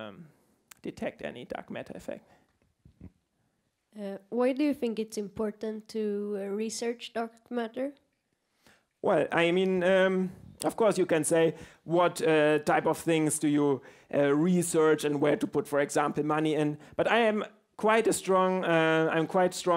S2: detect any dark matter effect.
S7: Why do you think it's important to research dark matter?
S2: Well, I mean, Of course, you can say what type of things do you research and where to put, for example, money in. But I am quite strong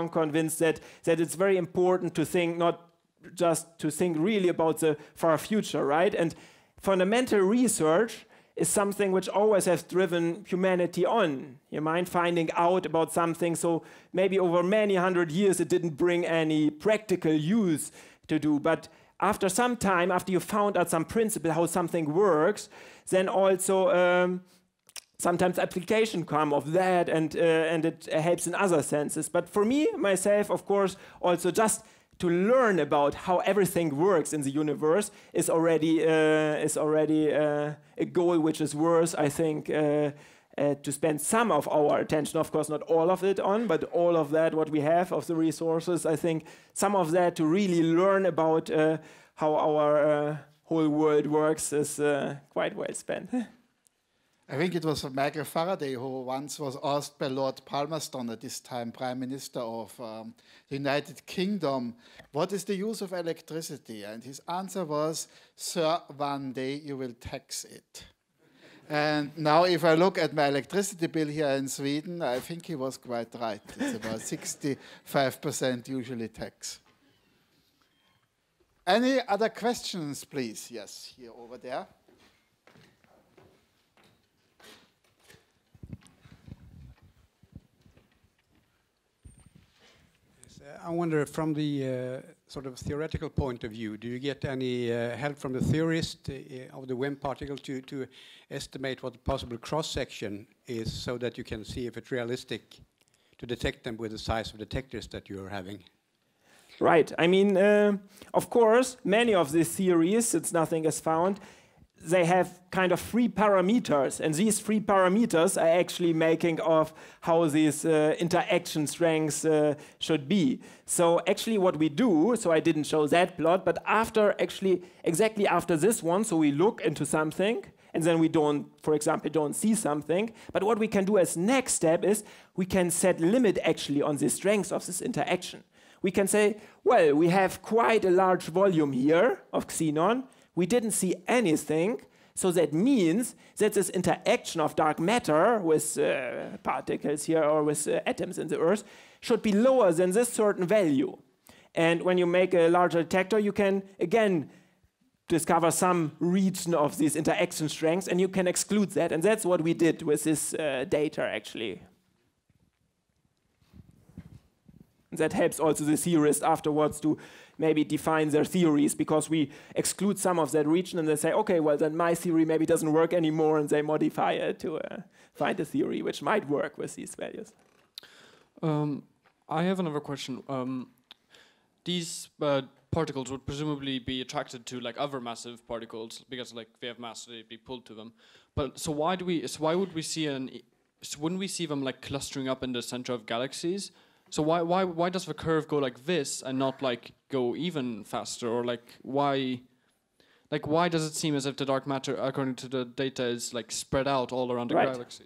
S2: convinced that it's very important to think, not just to think really about the far future, right? And fundamental research is something which always has driven humanity on. You mind finding out about something, so maybe over many hundred years it didn't bring any practical use to do, but after some time, after you found out some principle, how something works, then also sometimes application come of that, and it helps in other senses. But for me, myself, of course, also just to learn about how everything works in the universe is already a goal which is worth, I think, to spend some of our attention, of course not all of it on, but all of that, what we have of the resources, I think some of that to really learn about how our whole world works is quite well spent.
S1: I think it was Michael Faraday who once was asked by Lord Palmerston, at this time Prime Minister of the United Kingdom, what is the use of electricity? And his answer was, "Sir, one day you will tax it." And now if I look at my electricity bill here in Sweden, I think he was quite right. It's about 65% usually tax. Any other questions, please? Yes, here over there.
S7: I wonder, from the sort of theoretical point of view, do you get any help from the theorist of the WEM particle to estimate what the possible cross-section is, so that you can see if it's realistic to detect them with the size of detectors that you're having?
S2: Right. I mean, of course, many of these theories, since nothing is found, they have kind of 3 parameters, and these 3 parameters are actually making of how these interaction strengths should be. So actually what we do, so I didn't show that plot, but exactly after this one, so we look into something, and then we don't, for example, don't see something, but what we can do as next step is we can set limit actually on the strength of this interaction. We can say, well, we have quite a large volume here of xenon, we didn't see anything, so that means that this interaction of dark matter with particles here or with atoms in the Earth should be lower than this certain value. And when you make a larger detector, you can again discover some region of these interaction strengths, and you can exclude that. And that's what we did with this data, actually. That helps also the theorists afterwards to maybe define their theories, because we exclude some of that region and they say, okay, well then my theory maybe doesn't work anymore, and they modify it to find a theory which might work with these values.
S5: I have another question. These particles would presumably be attracted to like other massive particles because like they have mass, they'd be pulled to them. But so why would we see wouldn't we see them like clustering up in the center of galaxies? So why does the curve go like this and not like go even faster, or like why does it seem as if the dark matter, according to the data, is like spread out all around the galaxy?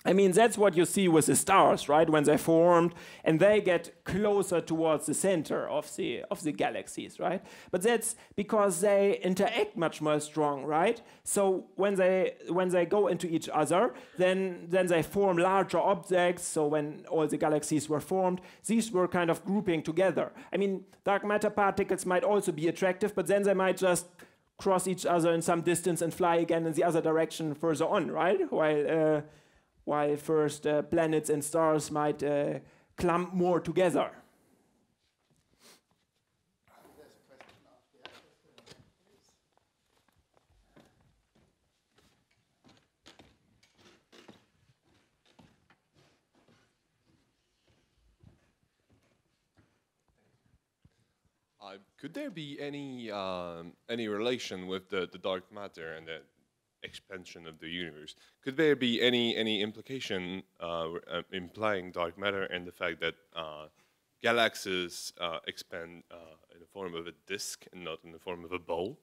S2: I mean, that's what you see with the stars, right? When they formed and they get closer towards the center of the galaxies, right? But that's because they interact much more strong, right? So when they go into each other, then they form larger objects. So when all the galaxies were formed, these were kind of grouping together. I mean, dark matter particles might also be attractive, but then they might just cross each other in some distance and fly again in the other direction further on, right? While first planets and stars might clump more together.
S8: Could there be any relation with the dark matter and the expansion of the universe? Could there be any implication implying dark matter and the fact that galaxies expand in the form of a disk and not in the form of a ball?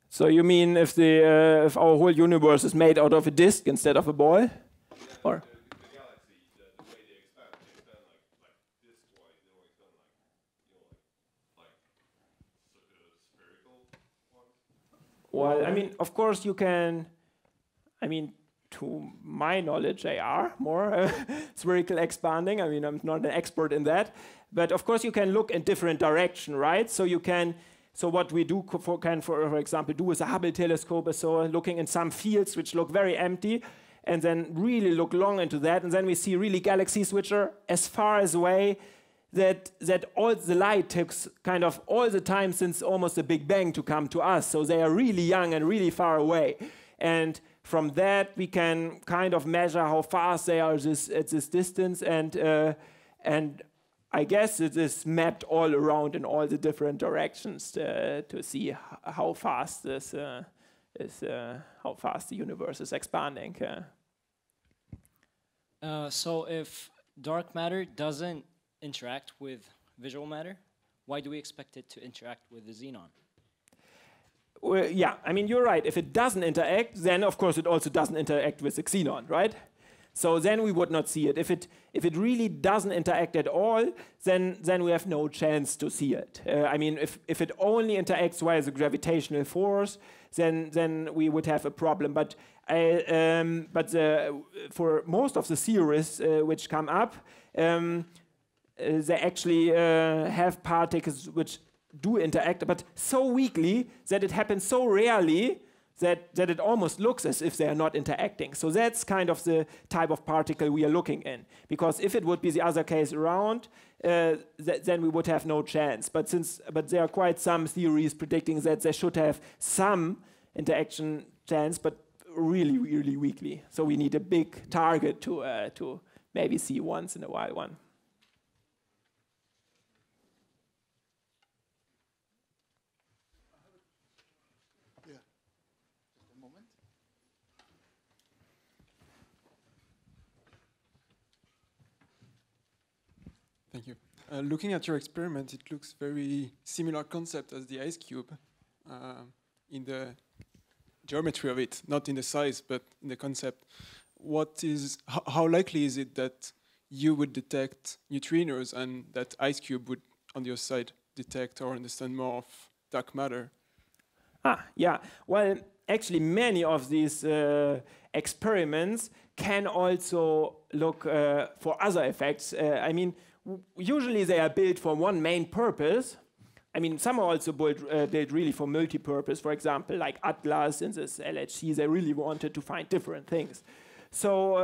S2: So you mean if our whole universe is made out of a disk instead of a ball?
S8: Yeah,
S2: or
S8: the galaxy, the way they expand like disk-wise, they don't expand like, like spherical
S2: Well, I mean, of course you can, I mean, to my knowledge, they are more spherical expanding. I mean, I'm not an expert in that. But of course, you can look in different direction, right? So you can, so what we do for example, do with a Hubble telescope is so looking in some fields which look very empty, and then really look long into that, and then we see really galaxies which are as far away that all the light takes kind of all the time since almost the Big Bang to come to us. So they are really young and really far away. And from that, we can kind of measure how fast they are at this distance, and I guess it is mapped all around in all the different directions to see how fast this how fast the universe is expanding.
S9: So if dark matter doesn't interact with visual matter, why do we expect it to interact with the xenon?
S2: Well, yeah, I mean, you're right. If it doesn't interact, then of course it also doesn't interact with the xenon, right? So then we would not see it. If it really doesn't interact at all, then we have no chance to see it. I mean, if it only interacts via the gravitational force, then we would have a problem. But for most of the theories which come up, they actually have particles which do interact, but so weakly that it happens so rarely that it almost looks as if they are not interacting. So that's kind of the type of particle we are looking in. Because if it would be the other case around, then we would have no chance. But there are quite some theories predicting that they should have some interaction chance, but really, really weakly. So we need a big target to maybe see once in a while one.
S10: Thank you. Looking at your experiment, it looks very similar concept as the ice cube in the geometry of it, not in the size, but in the concept. How likely is it that you would detect neutrinos and that ice cube would, on the other side, detect or understand more of dark matter?
S2: Yeah. Well, actually, many of these experiments can also look for other effects. I mean, usually they are built for one main purpose. I mean, some are also built really for multi-purpose. For example, like Atlas in this LHC, they really wanted to find different things. So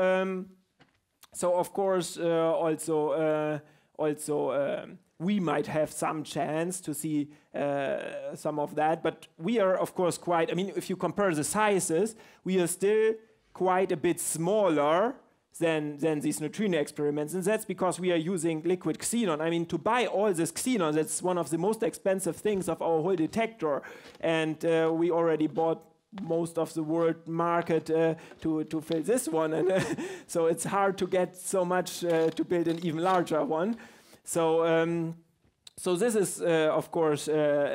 S2: of course, we might have some chance to see some of that. But we are, of course, quite. I mean, if you compare the sizes, we are still quite a bit smaller than these neutrino experiments, and that's because we are using liquid xenon. I mean, to buy all this xenon, that's one of the most expensive things of our whole detector, and we already bought most of the world market to fill this one, and so it's hard to get so much to build an even larger one. So this is, of course,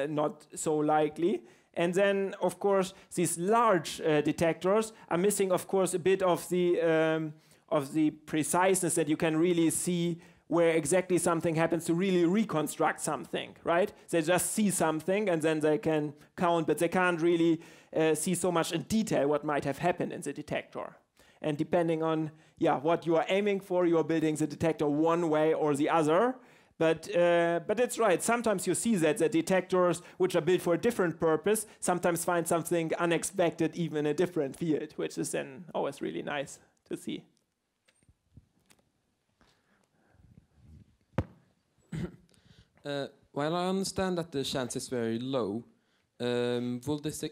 S2: not so likely. And then, of course, these large detectors are missing, of course, a bit of the preciseness that you can really see where exactly something happens to really reconstruct something, right? They just see something and then they can count, but they can't really see so much in detail what might have happened in the detector. And depending on what you are aiming for, you are building the detector one way or the other. But it's right. Sometimes you see that the detectors, which are built for a different purpose, sometimes find something unexpected even in a different field, which is then always really nice to see.
S11: While I understand that the chance is very low, will this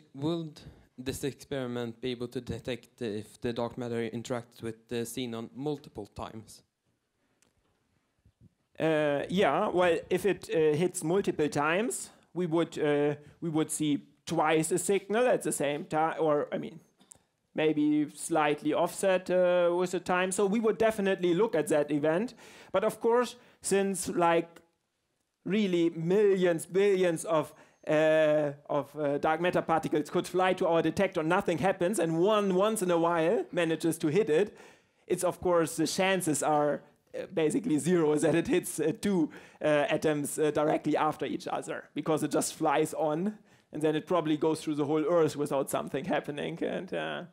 S11: experiment be able to detect if the dark matter interacts with the xenon multiple times?
S2: Yeah, well, if it hits multiple times, we would see twice a signal at the same time, or I mean, maybe slightly offset with the time. So we would definitely look at that event. But of course, since like really millions, billions of dark matter particles could fly to our detector, nothing happens, and once in a while manages to hit it, it's of course the chances are basically zero that it hits two atoms directly after each other, because it just flies on and then it probably goes through the whole Earth without something happening. And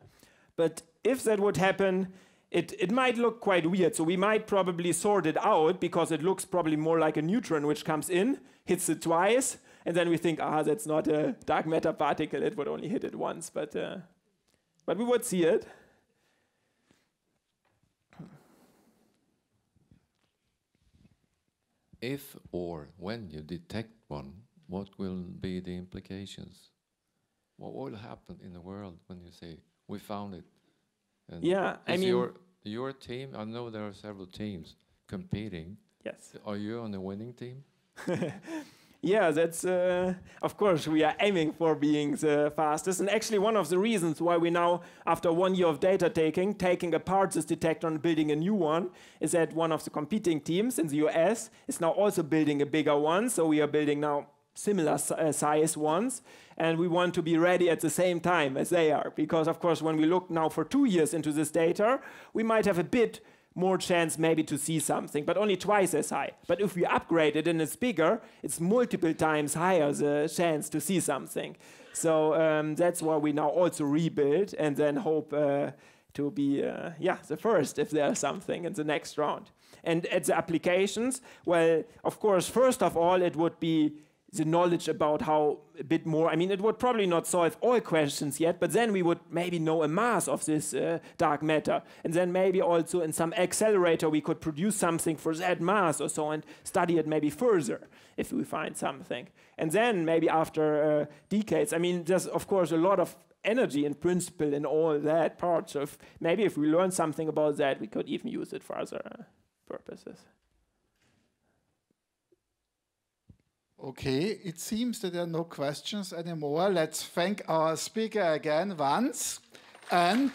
S2: but if that would happen, it might look quite weird. So we might probably sort it out because it looks probably more like a neutron which comes in, hits it twice, and then we think, that's not a dark matter particle. It would only hit it once, but we would see it.
S12: If or when you detect one, what will be the implications? What will happen in the world when you say, we found it? And
S2: yeah, I mean...
S12: Your team, I know there are several teams competing.
S2: Yes.
S12: Are you on the winning team?
S2: Yeah, that's, of course, we are aiming for being the fastest. And actually one of the reasons why we now, after 1 year of data taking apart this detector and building a new one, is that one of the competing teams in the US is now also building a bigger one. So we are building now similar size ones. And we want to be ready at the same time as they are. Because, of course, when we look now for 2 years into this data, we might have a bit more chance maybe to see something, but only twice as high. But if we upgrade it and it's bigger, it's multiple times higher the chance to see something. So that's why we now also rebuild and then hope to be the first if there's something in the next round. And at the applications, well, of course, first of all, it would be the knowledge about how a bit more, I mean, it would probably not solve all questions yet, but then we would maybe know a mass of this dark matter. And then maybe also in some accelerator we could produce something for that mass or so and study it maybe further if we find something. And then maybe after decades, I mean, there's of course a lot of energy in principle in all that part. So maybe if we learn something about that, we could even use it for other purposes.
S1: Okay, it seems that there are no questions anymore. Let's thank our speaker again once. And